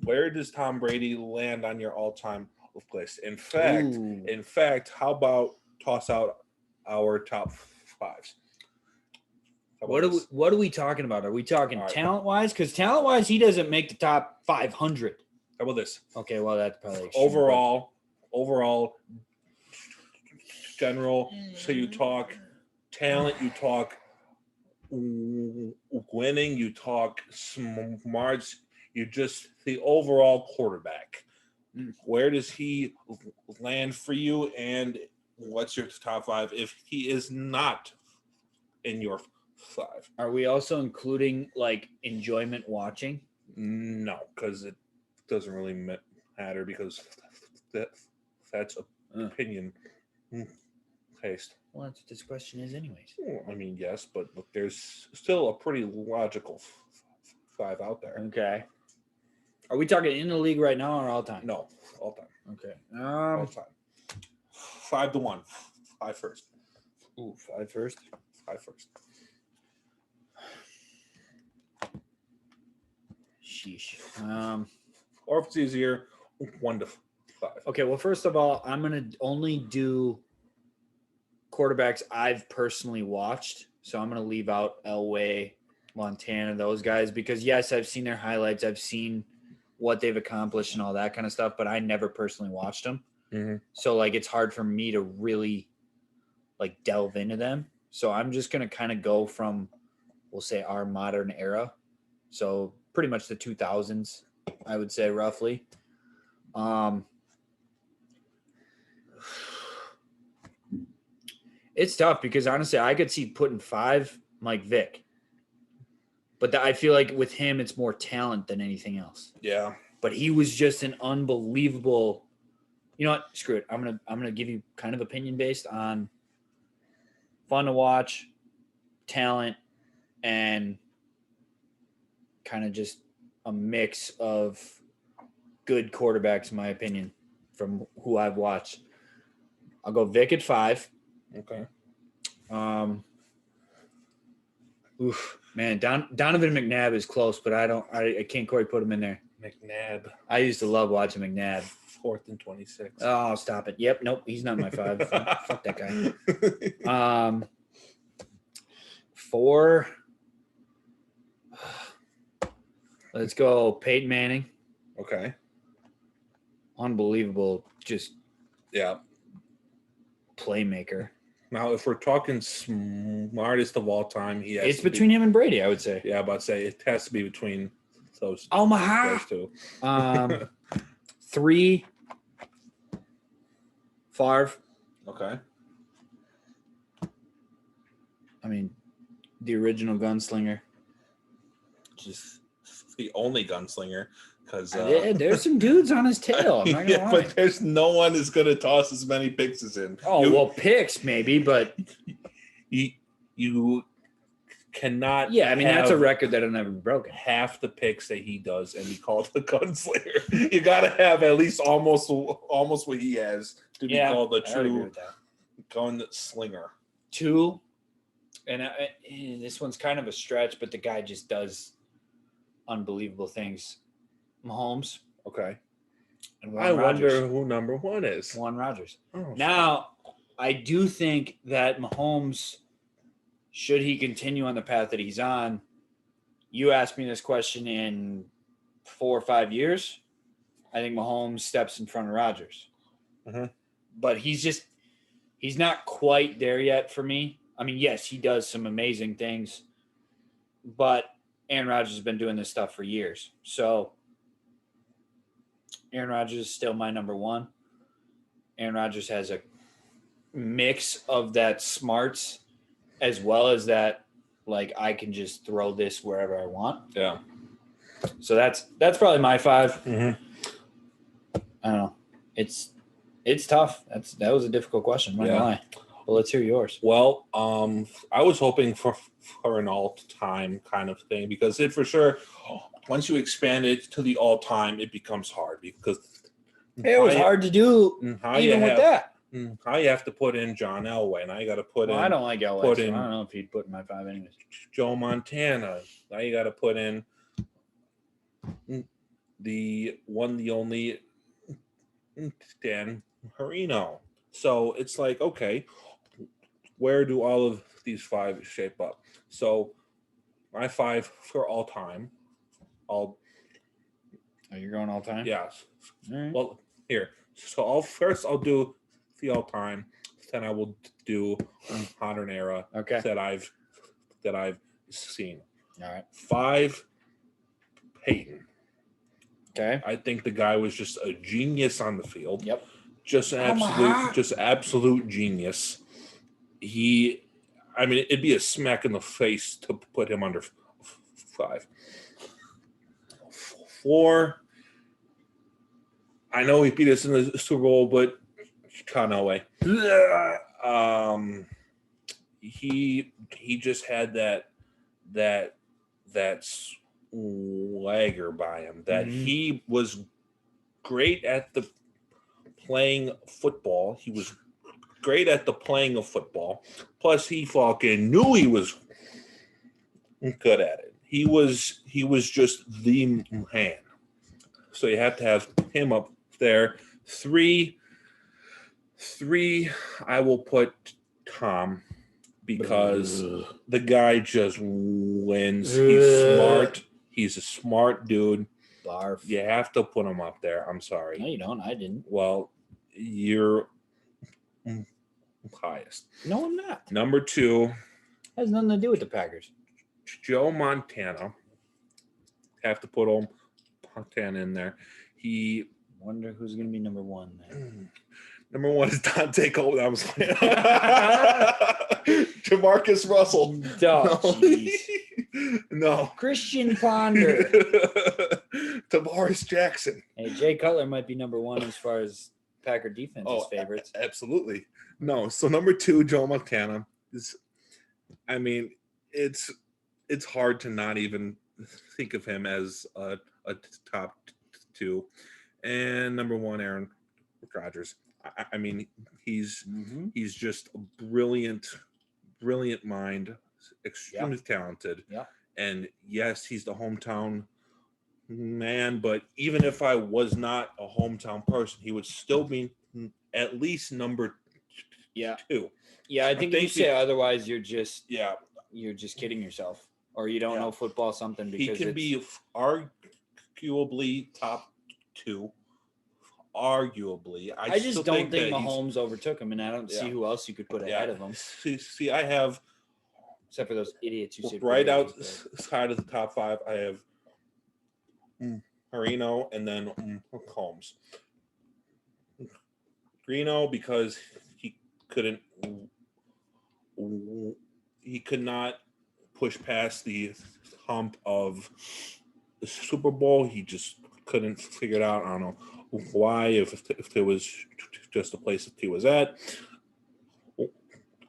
Where does Tom Brady land on your all-time list? In fact, how about toss out our top fives? What are we talking about? Are we talking talent-wise? Because talent-wise, he doesn't make the top 500. How about this? Okay, well, that's probably extreme, overall, general. So you talk talent, you talk winning, you talk smarts, you just the overall quarterback. Where does he land for you, and what's your top five if he is not in your five? Are we also including like enjoyment watching? No, because it doesn't really matter because that's opinion taste. Well, that's what this question is anyways. I mean, yes, but look, there's still a pretty logical five out there. Okay. Are we talking in the league right now or all time? No, all time. Okay. All time. 5-1. 5 first. Ooh, 5 first. 5 first. Sheesh. Or if it's easier, 1 to 5. Okay, well, first of all, I'm gonna only do quarterbacks I've personally watched. So I'm gonna leave out Elway, Montana, those guys, because yes, I've seen their highlights, I've seen what they've accomplished and all that kind of stuff, but I never personally watched them. Mm-hmm. So like it's hard for me to really like delve into them. So I'm just gonna kind of go from, we'll say, our modern era. So pretty much the 2000s, I would say roughly. It's tough because honestly, I could see putting 5 Mike Vick. But I feel like with him, it's more talent than anything else. Yeah. But he was just an unbelievable. You know what? Screw it. I'm gonna give you kind of opinion based on fun to watch, talent, and kind of just a mix of good quarterbacks, in my opinion, from who I've watched. I'll go Vic at 5. Okay. Man, Donovan McNabb is close, but I can't quite put him in there. McNabb. I used to love watching McNabb. 4th and 26. Oh, stop it. Yep, nope, he's not my 5. Fuck that guy. 4. Let's go Peyton Manning. Okay. Unbelievable, just playmaker. Now, if we're talking smartest of all time, it's between him and Brady, I would say. Yeah, but say it has to be between those. Omaha. Those two. 3. Favre. Okay. I mean, the original gunslinger. Just the only gunslinger, because there's some dudes on his tail. I'm not gonna lie. But there's no one that's gonna toss as many picks as him. Oh, well, picks maybe, but you cannot. Yeah, I mean that's a have record that'll never be broken. half the picks that he does and be called a gunslinger. You got to have at least almost what he has to be called a I would agree true with that. gunslinger. 2, and this one's kind of a stretch, but the guy just does unbelievable things. Mahomes Okay. and I wonder Rodgers. who number 1 is. Warren Rodgers. Oh, Now, I do think that Mahomes, should he continue on the path that he's on, you asked me this question in 4 or 5 years, I think Mahomes steps in front of Rodgers. Mhm. But he's not quite there yet for me. I mean, yes, he does some amazing things, but Aaron Rodgers has been doing this stuff for years. So Aaron Rodgers is still my number 1. Aaron Rodgers has a mix of that smarts as well as that, like, I can just throw this wherever I want. Yeah. So that's probably my 5. Mhm. I don't know. It's tough. That was a difficult question. I'm not gonna lie. Well, let's hear yours. Well, I was hoping for an all-time kind of thing because it for sure, once you expand it to the all-time, it becomes hard because It was hard to do even with that. How you have to put in John Elway, and I got to put in. I don't like Elway, put so in I don't know if he'd put in my 5 anyways. Joe Montana. Now you got to put in the one, the only Dan Marino. So it's like, okay, where do all of these 5 shape up? So my 5 for all time, Oh, you're going all time? yes. All right. Well, here. So I'll do the all time, then I will do modern era Okay. that I've seen. All right. 5, Peyton. Okay. I think the guy was just a genius on the field. Yep. Just absolute genius. It'd be a smack in the face to put him under 5. 4, I know he beat us in the Super Bowl, but John Elway. He just had that swagger by him that he was great at the playing football. He was great at the playing of football. Plus, he fucking knew he was good at it. He was just the man. So you have to have him up there. 3, I will put Tom because the guy just wins. He's smart. He's a smart dude. Barf. You have to put him up there. I'm sorry. No, you don't. I didn't. Well, you're highest. No, I'm not. Number 2, Has nothing to do with the Packers. Joe Montana. Have to put old Montana in there. He Wonder who's going to be number 1 then. Number 1 is Dante Cole. I was like, Jamarcus Russell. No. Christian Ponder. Tavares Jackson. Hey, Jay Cutler might be number 1 as far as Packer defense's favorites. Absolutely. No. So number 2, Joe Montana. It's hard to not even think of him as a top 2. And number 1, Aaron Rodgers. I mean, he's just a brilliant mind, extremely talented. Yeah. And yes, he's the hometown man, but even if I was not a hometown person, he would still be at least number 2. Yeah, I think if you say otherwise, you're just kidding yourself, or you don't know football something. Because he can be arguably top 2. Arguably, I just don't think Mahomes overtook him, and I don't see who else you could put ahead of him. See, I have, except for those idiots who said right outside of the top 5. I have Marino and then Holmes. Reno because he could not push past the hump of the Super Bowl. He just couldn't figure it out. I don't know why, if it was just the place that he was at,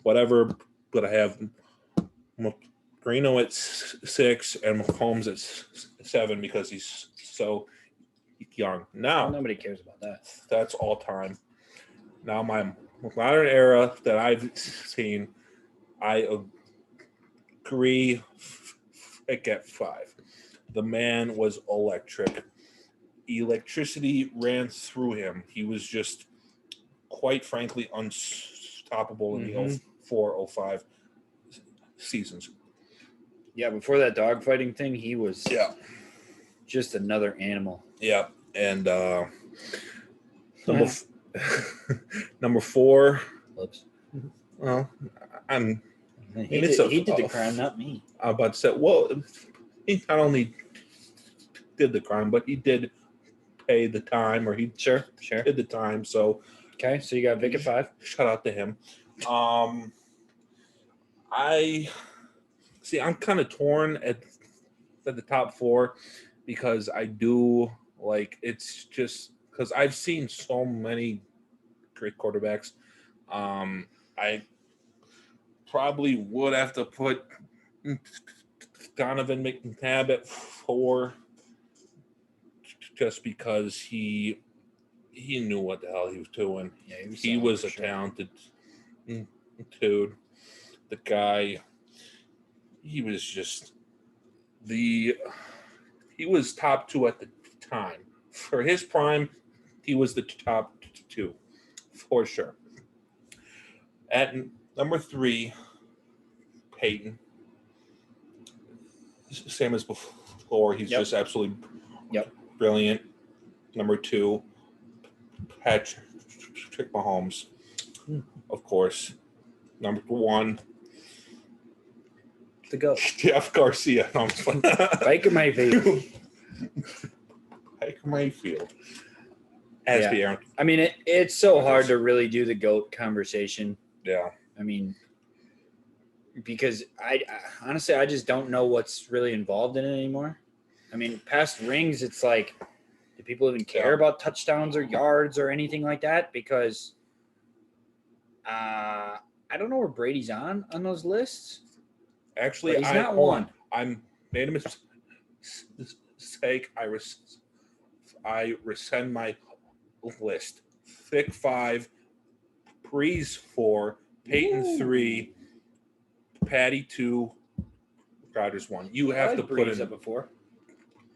whatever. But I have Greeno at 6 and Mahomes at 7 because he's so young. Now, Well, nobody cares about that. that's all time. Now, my modern era that I've seen, I agree. Pick at 5. The man was electric. Electricity ran through him. He was just, quite frankly, unstoppable in the 04-05 seasons. Yeah, before that dogfighting thing, he was Yeah. just another animal. Yeah. And number 4. Whoops. Well, I'm He it's did the crime, not me. I'm about to say, well, he not only did the crime, but he did pay the time, or he Sure. did the time. So, Okay, so you got Vic at 5. shout out to him. I see. I'm kind of torn at the top 4 because I do like. It's just because I've seen so many great quarterbacks. I probably would have to put Donovan McNabb at 4 just because he knew what the hell he was doing. Yeah, He was a talented dude. The guy, he was just he was top 2 at the time. For his prime, he was the top 2 for sure. At number 3, Peyton. Same as before. He's just absolutely brilliant. Number 2, Patrick Mahomes, of course. Number 1, To go. Jeff Garcia. No, Baker Mayfield. Baker Mayfield. Aaron. I mean, it's so hard to really do the GOAT conversation. Yeah. I mean, because I honestly, I just don't know what's really involved in it anymore. I mean, past rings, it's like, do people even care about touchdowns or yards or anything like that? Because I don't know where Brady's on those lists. Actually, he's not one. I'm made a mistake. I rescind my list. Thick 5, Breeze 4, Peyton 3, Patty 2, Rodgers 1. You have to put in up before.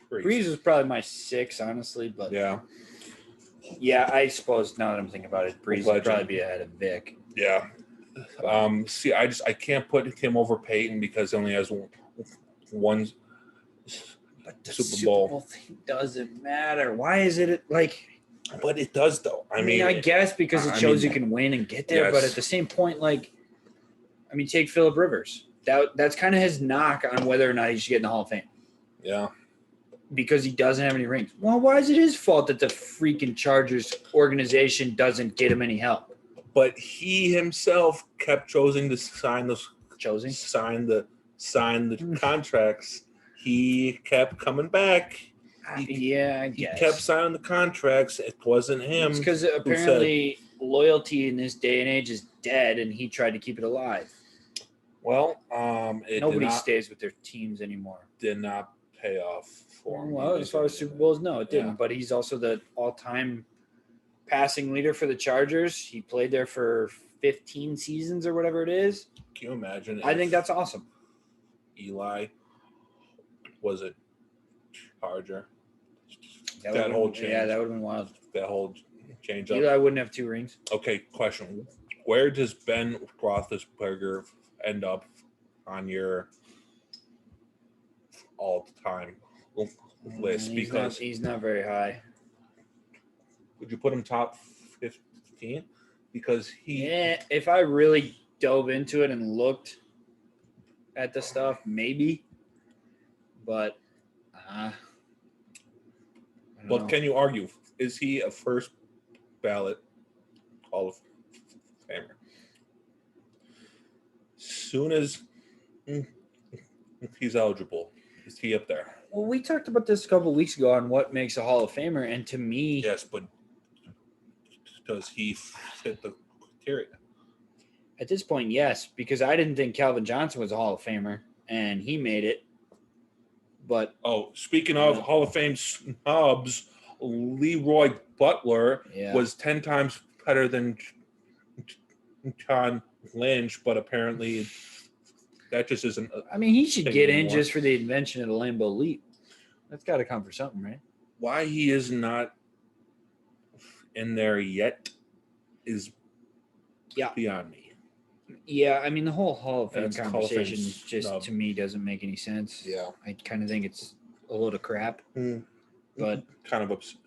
Breeze. Breeze was probably my 6, honestly, but yeah, I suppose now that I'm thinking about it, Breeze would probably be ahead of Vic. Yeah. See, I can't put him over Peyton because he only has one but the Super Bowl thing doesn't matter. Why is it like? But it does, though. I mean, I guess because it shows you can win and get there. Yes. But at the same point, like, I mean, take Phillip Rivers. That's kind of his knock on whether or not he should get in the Hall of Fame. Yeah. Because he doesn't have any rings. Well, why is it his fault that the freaking Chargers organization doesn't get him any help? But he himself kept choosing to sign the contracts. He kept coming back. I guess. He kept signing the contracts. It wasn't him. It's because apparently loyalty in this day and age is dead, and he tried to keep it alive. Well, nobody stays with their teams anymore. Did not pay off for him. Well, as far as Super Bowls, no, it didn't. Yeah. But he's also the all-time passing leader for the Chargers. He played there for 15 seasons or whatever it is. Can you imagine? I think that's awesome. Eli was a Charger. That whole change. Yeah, that would have been wild. That whole change up. Eli wouldn't have 2 rings. Okay, question. Where does Ben Roethlisberger end up on your all-time list? Because he's not very high. Would you put him top 15? Because if I really dove into it and looked at the stuff, maybe. But can you argue? Is he a first ballot Hall of Famer? Soon as he's eligible, is he up there? Well, we talked about this a couple of weeks ago on what makes a Hall of Famer, and to me, yes, but does he fit the criteria? At this point, yes, because I didn't think Calvin Johnson was a Hall of Famer. and he made it. But Oh, speaking of Hall of Fame snubs, Leroy Butler Yeah. was 10 times better than John Lynch, but apparently that just isn't. I mean, he should thing get in anymore. just for the invention of the Lambeau Leap. That's got to come for something, right? Why he is not in there yet is beyond me. Yeah, I mean, the whole Hall of Fame That's Hall of Fame conversation just snub. to me doesn't make any sense. Yeah. I kind of think it's a load of crap. But kind of upset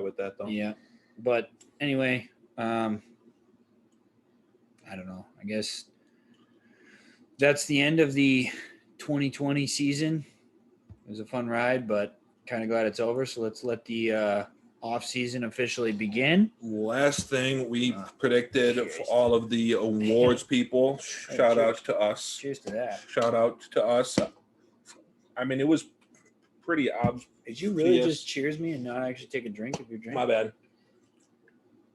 with that, though. yeah, but anyway, I don't know. I guess that's the end of the 2020 season. It was a fun ride, but kind of glad it's over. So let's let the off season officially begin. Last thing we predicted for all of the awards people. Shout out to us. Cheers to that. Shout out to us. I mean, it was pretty obvious. Did you really just cheers me and not actually take a drink of your drink? My bad.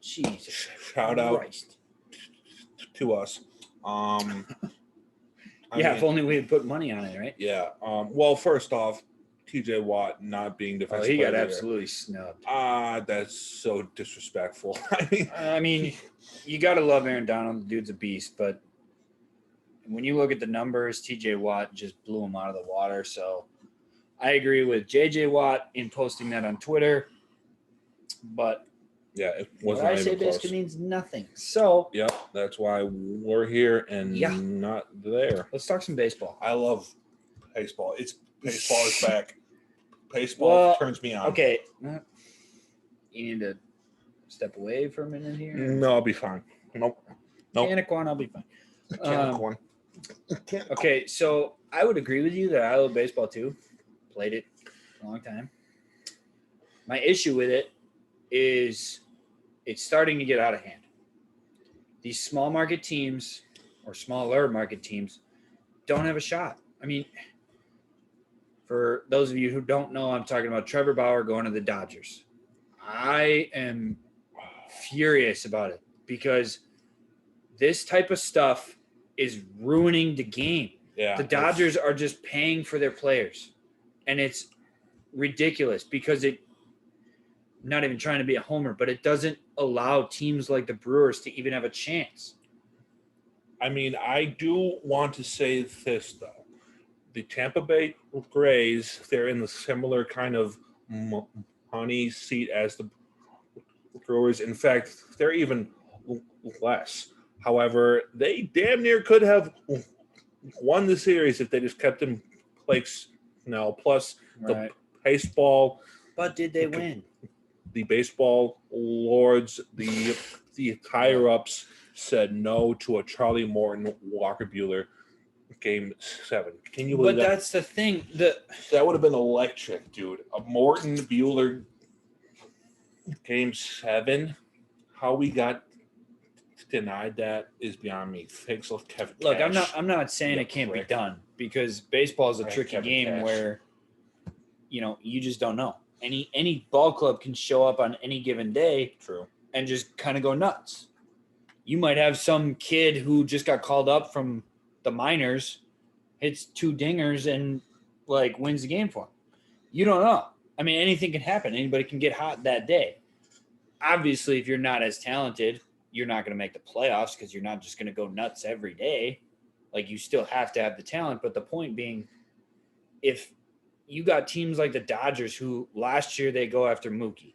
Jesus. Shout out Christ. to us. If only we had put money on it, right? Yeah. Well, first off, TJ Watt not being defensive. He got player. absolutely snubbed. That's so disrespectful. I mean, you got to love Aaron Donald. The dude's a beast, but when you look at the numbers, TJ Watt just blew him out of the water. So I agree with JJ Watt in posting that on Twitter, but yeah, it wasn't. What I say basically means nothing. So yep, that's why we're here and not there. Let's talk some baseball. I love baseball. Baseball is back. Baseball turns me on. Okay, you need to step away for a minute here. No, I'll be fine. Nope. Can of corn, I'll be fine. Can of corn. Okay, so I would agree with you that I love baseball too. Played it for a long time. My issue with it is it's starting to get out of hand. These small market teams or smaller market teams don't have a shot. I mean, for those of you who don't know, I'm talking about Trevor Bauer going to the Dodgers. I am furious about it because this type of stuff is ruining the game. Yeah, the Dodgers are just paying for their players, and it's ridiculous because it. Not even trying to be a homer, but it doesn't allow teams like the Brewers to even have a chance. I mean, I do want to say this though: the Tampa Bay Rays, they're in the similar kind of money seat as the Brewers. In fact, they're even less. However, they damn near could have won the series if they just kept in place now. Plus, the baseball. But did they win? The baseball lords, the higher ups said no to a Charlie Morton Walker Buehler Game 7. Can you believe that? But that's the thing. That would have been electric, dude. A Morton Buehler Game 7. How we got denied that is beyond me. Thanks, Kevin. Look, Cash. I'm not saying it can't be done because baseball is a tricky Kevin game Cash. where you just don't know. Any ball club can show up on any given day. True. And just kind of go nuts. You might have some kid who just got called up from the minors, hits 2 dingers and wins the game for him. You don't know. I mean, anything can happen. Anybody can get hot that day. Obviously, if you're not as talented, you're not going to make the playoffs because you're not just going to go nuts every day. You still have to have the talent. But the point being, if you got teams like the Dodgers who last year they go after Mookie,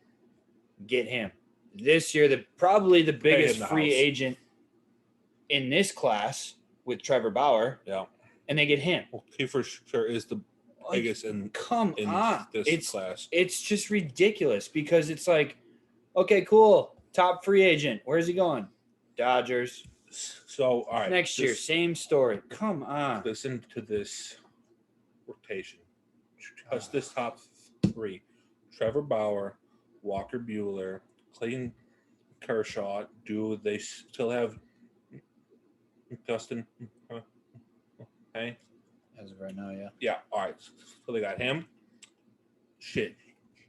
get him. This year, probably the biggest free agent in this class with Trevor Bauer. Yeah. And they get him. Well, he for sure is the biggest in this class. It's just ridiculous because it's okay, cool. Top free agent. Where's he going? Dodgers. So, all right. Next year, same story. Come on. Listen to this rotation. Just this top 3. Trevor Bauer, Walker Buehler, Clayton Kershaw. Do they still have Dustin? Hey? As of right now, yeah. Yeah, all right. So they got him. Shit.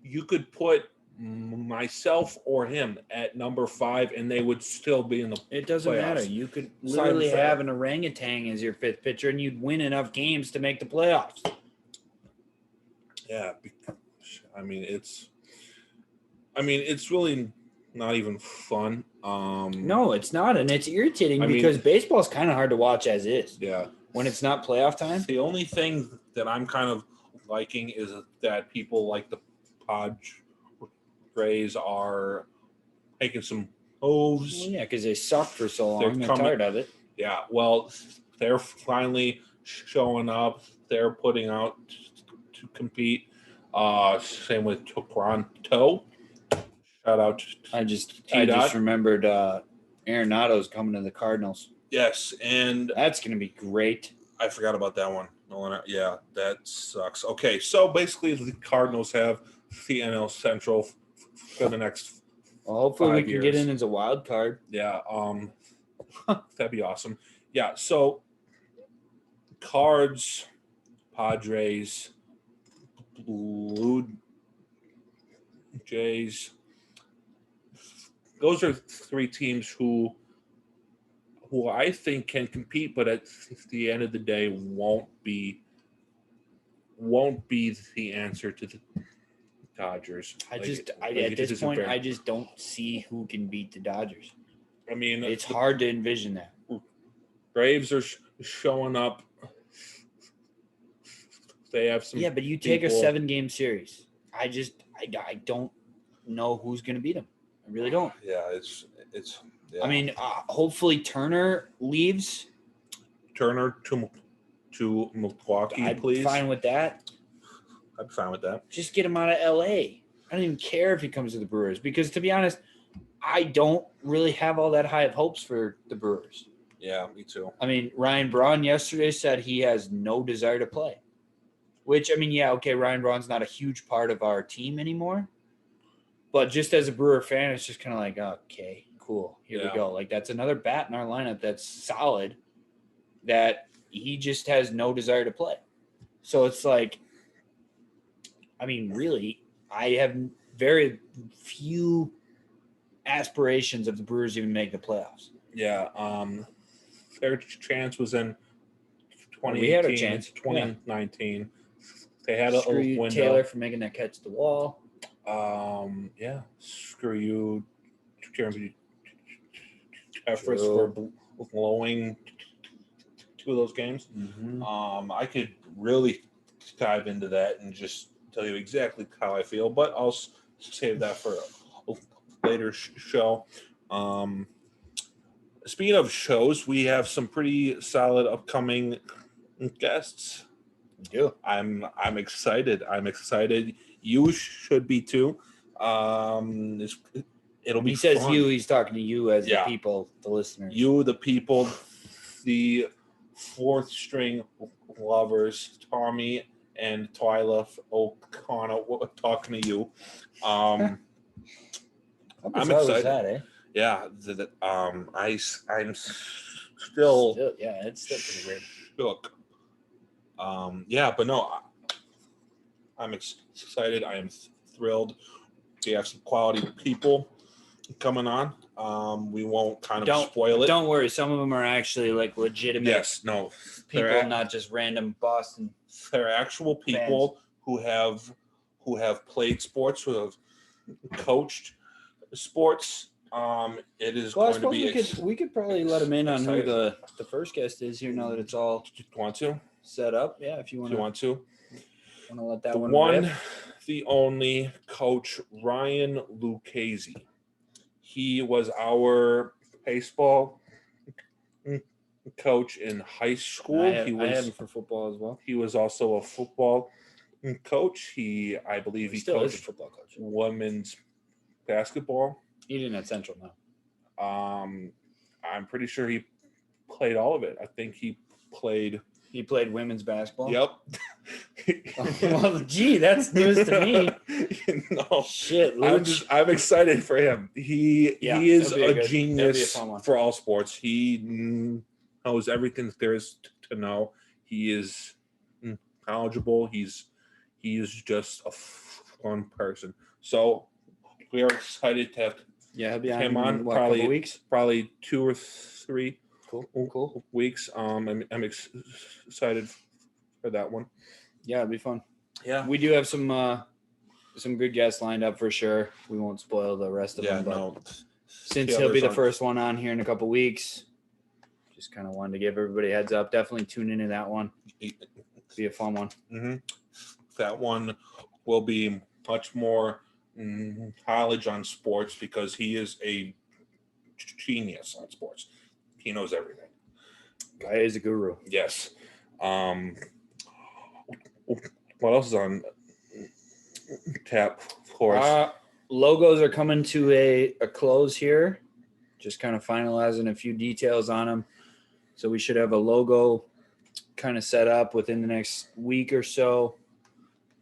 You could put myself or him at number 5, and they would still be in the It doesn't playoffs. matter. You could Simon literally Fett. have an orangutan as your 5th pitcher, and you'd win enough games to make the playoffs. Yeah, it's really not even fun. No, it's not, and it's irritating I mean- because baseball's kind of hard to watch as is Yeah. when it's not playoff time. The only thing that I'm kind of liking is that people like the Padres are taking some moves. Well, yeah, because they sucked for so They're long. They're coming- tired of it. Yeah, well, they're finally showing up. They're putting out to compete. Same with Toronto. Shout out. I just T-Dot. remembered Arenado's coming to the Cardinals. Yes, and That's going to be great. I forgot about that one. Yeah, that sucks. Okay, so basically the Cardinals have the NL Central for the next. Well, hopefully we 5 can get years. in as a wild card. Yeah, that'd be awesome. Yeah, so Cards, Padres, Blue Jays. Those are 3 teams who I think can compete, but at the end of the day won't be the answer to the Dodgers. At it this isn't point, fair. I just don't see who can beat the Dodgers. I mean, It's the hard to envision that. Braves are showing up. They have some. Yeah, but you take people- a 7-game series. I don't know who's going to beat them. I really don't. Yeah, it's. Yeah. I mean, hopefully Turner leaves. Turner to Milwaukee, I'm please. fine with that. I'm fine with that. Just get him out of LA. I don't even care if he comes to the Brewers because, to be honest, I don't really have all that high of hopes for the Brewers. Yeah, me too. I mean, Ryan Braun yesterday said he has no desire to play. Which, I mean, yeah, okay, Ryan Braun's not a huge part of our team anymore. But just as a Brewer fan, it's just kind of like, okay, cool, here Yeah. we go. Like, that's another bat in our lineup that's solid that he just has no desire to play. So it's like, I mean, really, I have very few aspirations of the Brewers even make the playoffs. Yeah, their chance was in 2018, We had a chance, 2019. They had a Screw you, window. Taylor, for making that catch at the wall. Yeah, screw you, Jeremy Jeffress, True. for blowing 2 of those games. Mm-hmm. I could really dive into that and just tell you exactly how I feel, but I'll save that for a later show. Speaking of shows, we have some pretty solid upcoming guests. We do. I'm excited. You should be too. It'll When be he says fun. you, he's talking to you as Yeah. the people, the listeners. You, the people, the 4th string lovers, Tommy and Twyla O'Connor, talking to you. How I'm bizarre was excited. that, eh? Yeah, I'm still Yeah, it's still pretty weird. shook. Yeah, but no, I'm excited. I am thrilled. We have some quality people coming on. We won't kind of spoil it. Don't worry. Some of them are actually like legitimate Yes, no, people, they're not just random Boston. they're actual people who have played sports, who have coached sports. It is Well, I going to suppose be. we could probably let him in on who exciting. the first guest is here now that it's all Want to? set up. Yeah, if you If want you to want to. let that The one one, rip. the only Coach Ryan Lucchese. He was our baseball coach in high school. I had he him for football as well. He was also a football coach. I believe he still is a coached football coach. women's basketball. He didn't at Central now. I'm pretty sure he played all of it. I think he played. He played women's basketball. Yep. Well, gee, that's news to me. No. Shit, I'm excited for him. He is that'll be a that'll be genius a fun one. for all sports. He knows everything that there is to know. He is knowledgeable. He is just a fun person. So we are excited to have Yeah, he'll be on him in, on what, couple probably weeks. probably 2 or 3 Cool. weeks. I'm excited for that one. Yeah, it'll be fun. Yeah. We do have some good guests lined up for sure. We won't spoil the rest of Yeah. them, but No. since The he'll be others the aren't. first one on here in a couple weeks, just kind of wanted to give everybody a heads up. Definitely tune into that one. Be a fun one. Mm-hmm. That one will be much more knowledge on sports because he is a genius on sports. He knows everything. Guy is a guru. Yes. What else is on tap for us? Logos are coming to a close here. Just kind of finalizing a few details on them. So we should have a logo kind of set up within the next week or so,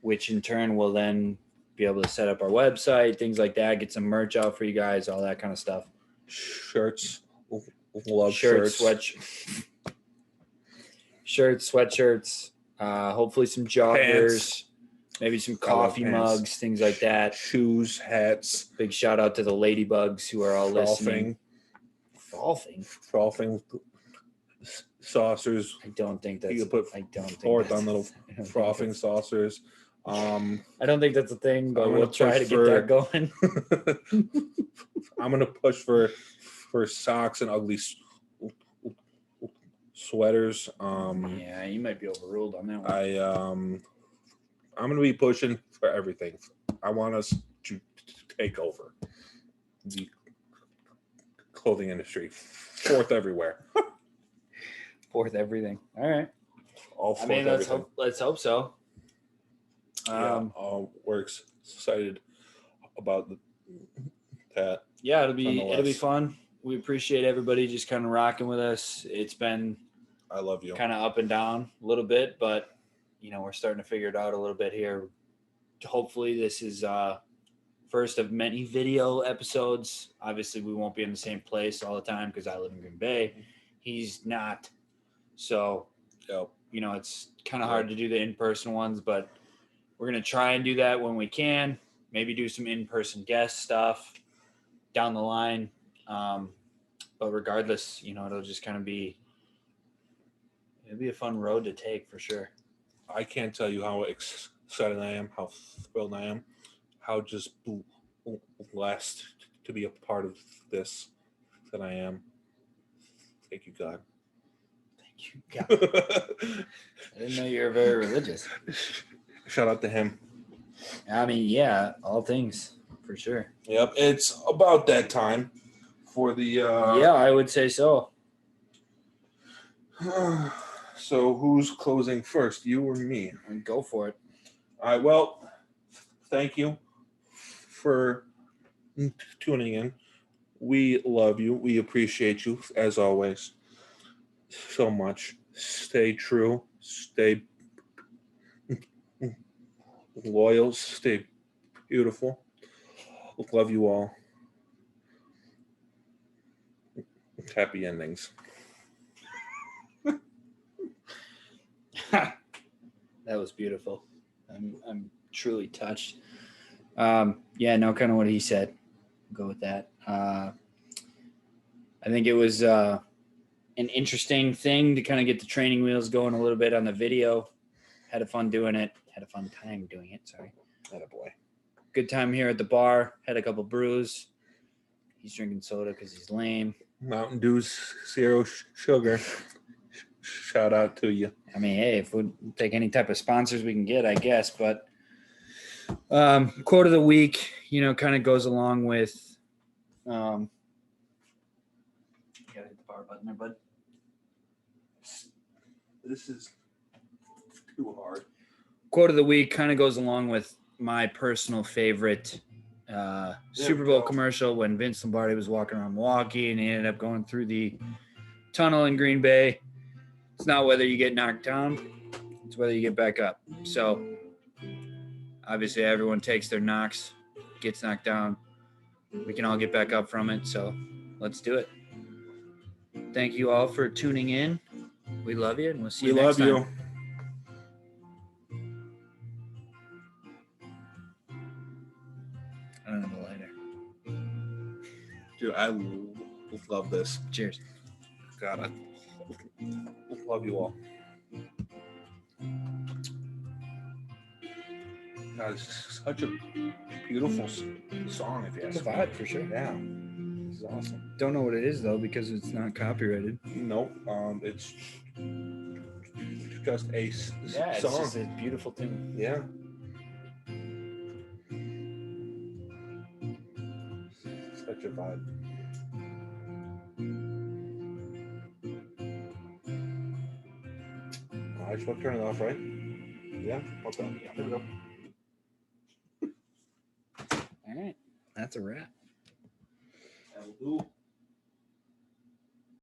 which in turn will then be able to set up our website, things like that, get some merch out for you guys, all that kind of stuff. Shirts. Love shirts, shirts. sweatshirts, hopefully some joggers, maybe some coffee pants. mugs, things like that. Shoes, hats. Big shout out to the ladybugs who are all listening. Frothing saucers. I don't think that's. You could put I don't think forth that's, on little I don't frothing think saucers. I don't think that's a thing, but I'm we'll gonna try to push get that going. I'm gonna push for socks and ugly sweaters. Yeah, you might be overruled on that one. I'm gonna be pushing for everything. I want us to take over the clothing industry. Fourth everywhere. Fourth everything. All right. All I fourth mean, everything. let's hope so. We're excited about that. Yeah, it'll be Nonetheless. fun. We appreciate everybody just kind of rocking with us. It's been I love you. kind of up and down a little bit, but we're starting to figure it out a little bit here. Hopefully this is first of many video episodes. Obviously we won't be in the same place all the time because I live in Green Bay. He's not. So, Yep. It's kind of hard to do the in-person ones, but we're going to try and do that when we can. Maybe do some in-person guest stuff down the line. But regardless, it'll just kind of be a fun road to take for sure. I can't tell you how excited I am, how thrilled I am, how just blessed to be a part of this that I am. Thank you, God. Thank you, God. I didn't know you were very religious. Shout out to him. I mean, yeah, all things for sure. Yep, it's about that time for the. Yeah, I would say so. So who's closing first, you or me? Go for it. All right. Well, thank you for tuning in. We love you. We appreciate you as always so much. Stay true. Stay loyal. Stay beautiful. Love you all. Happy endings. That was beautiful. I'm truly touched. Yeah, no, kind of what he said. Go with that. I think it was an interesting thing to kind of get the training wheels going a little bit on the video. Had a fun doing it. Had a fun time doing it. Sorry. Attaboy. Good time here at the bar. Had a couple brews. He's drinking soda because he's lame. Mountain Dew's 0 sugar. Shout out to you. I mean, hey, if we take any type of sponsors we can get, I guess. But quote of the week, kind of goes along with. You gotta hit the power button there, bud. This is too hard. Quote of the week kind of goes along with my personal favorite Super Bowl commercial when Vince Lombardi was walking around Milwaukee and he ended up going through the tunnel in Green Bay. It's not whether you get knocked down, it's whether you get back up. So obviously everyone takes their knocks, gets knocked down. We can all get back up from it. So let's do it. Thank you all for tuning in. We love you and we'll see you next time. We love you. I don't have a lighter. Dude, I love this. Cheers. God, I love you all. God, it's such a beautiful song, if you It's a ask me. vibe for sure. Yeah, this is awesome. Don't know what it is though because it's not copyrighted. Nope, it's just a Yeah, it's song. just a beautiful tune. Yeah. Such a vibe. I just want to turn it off, right? Yeah. Okay. Here we go. All right, that's a wrap. That will do.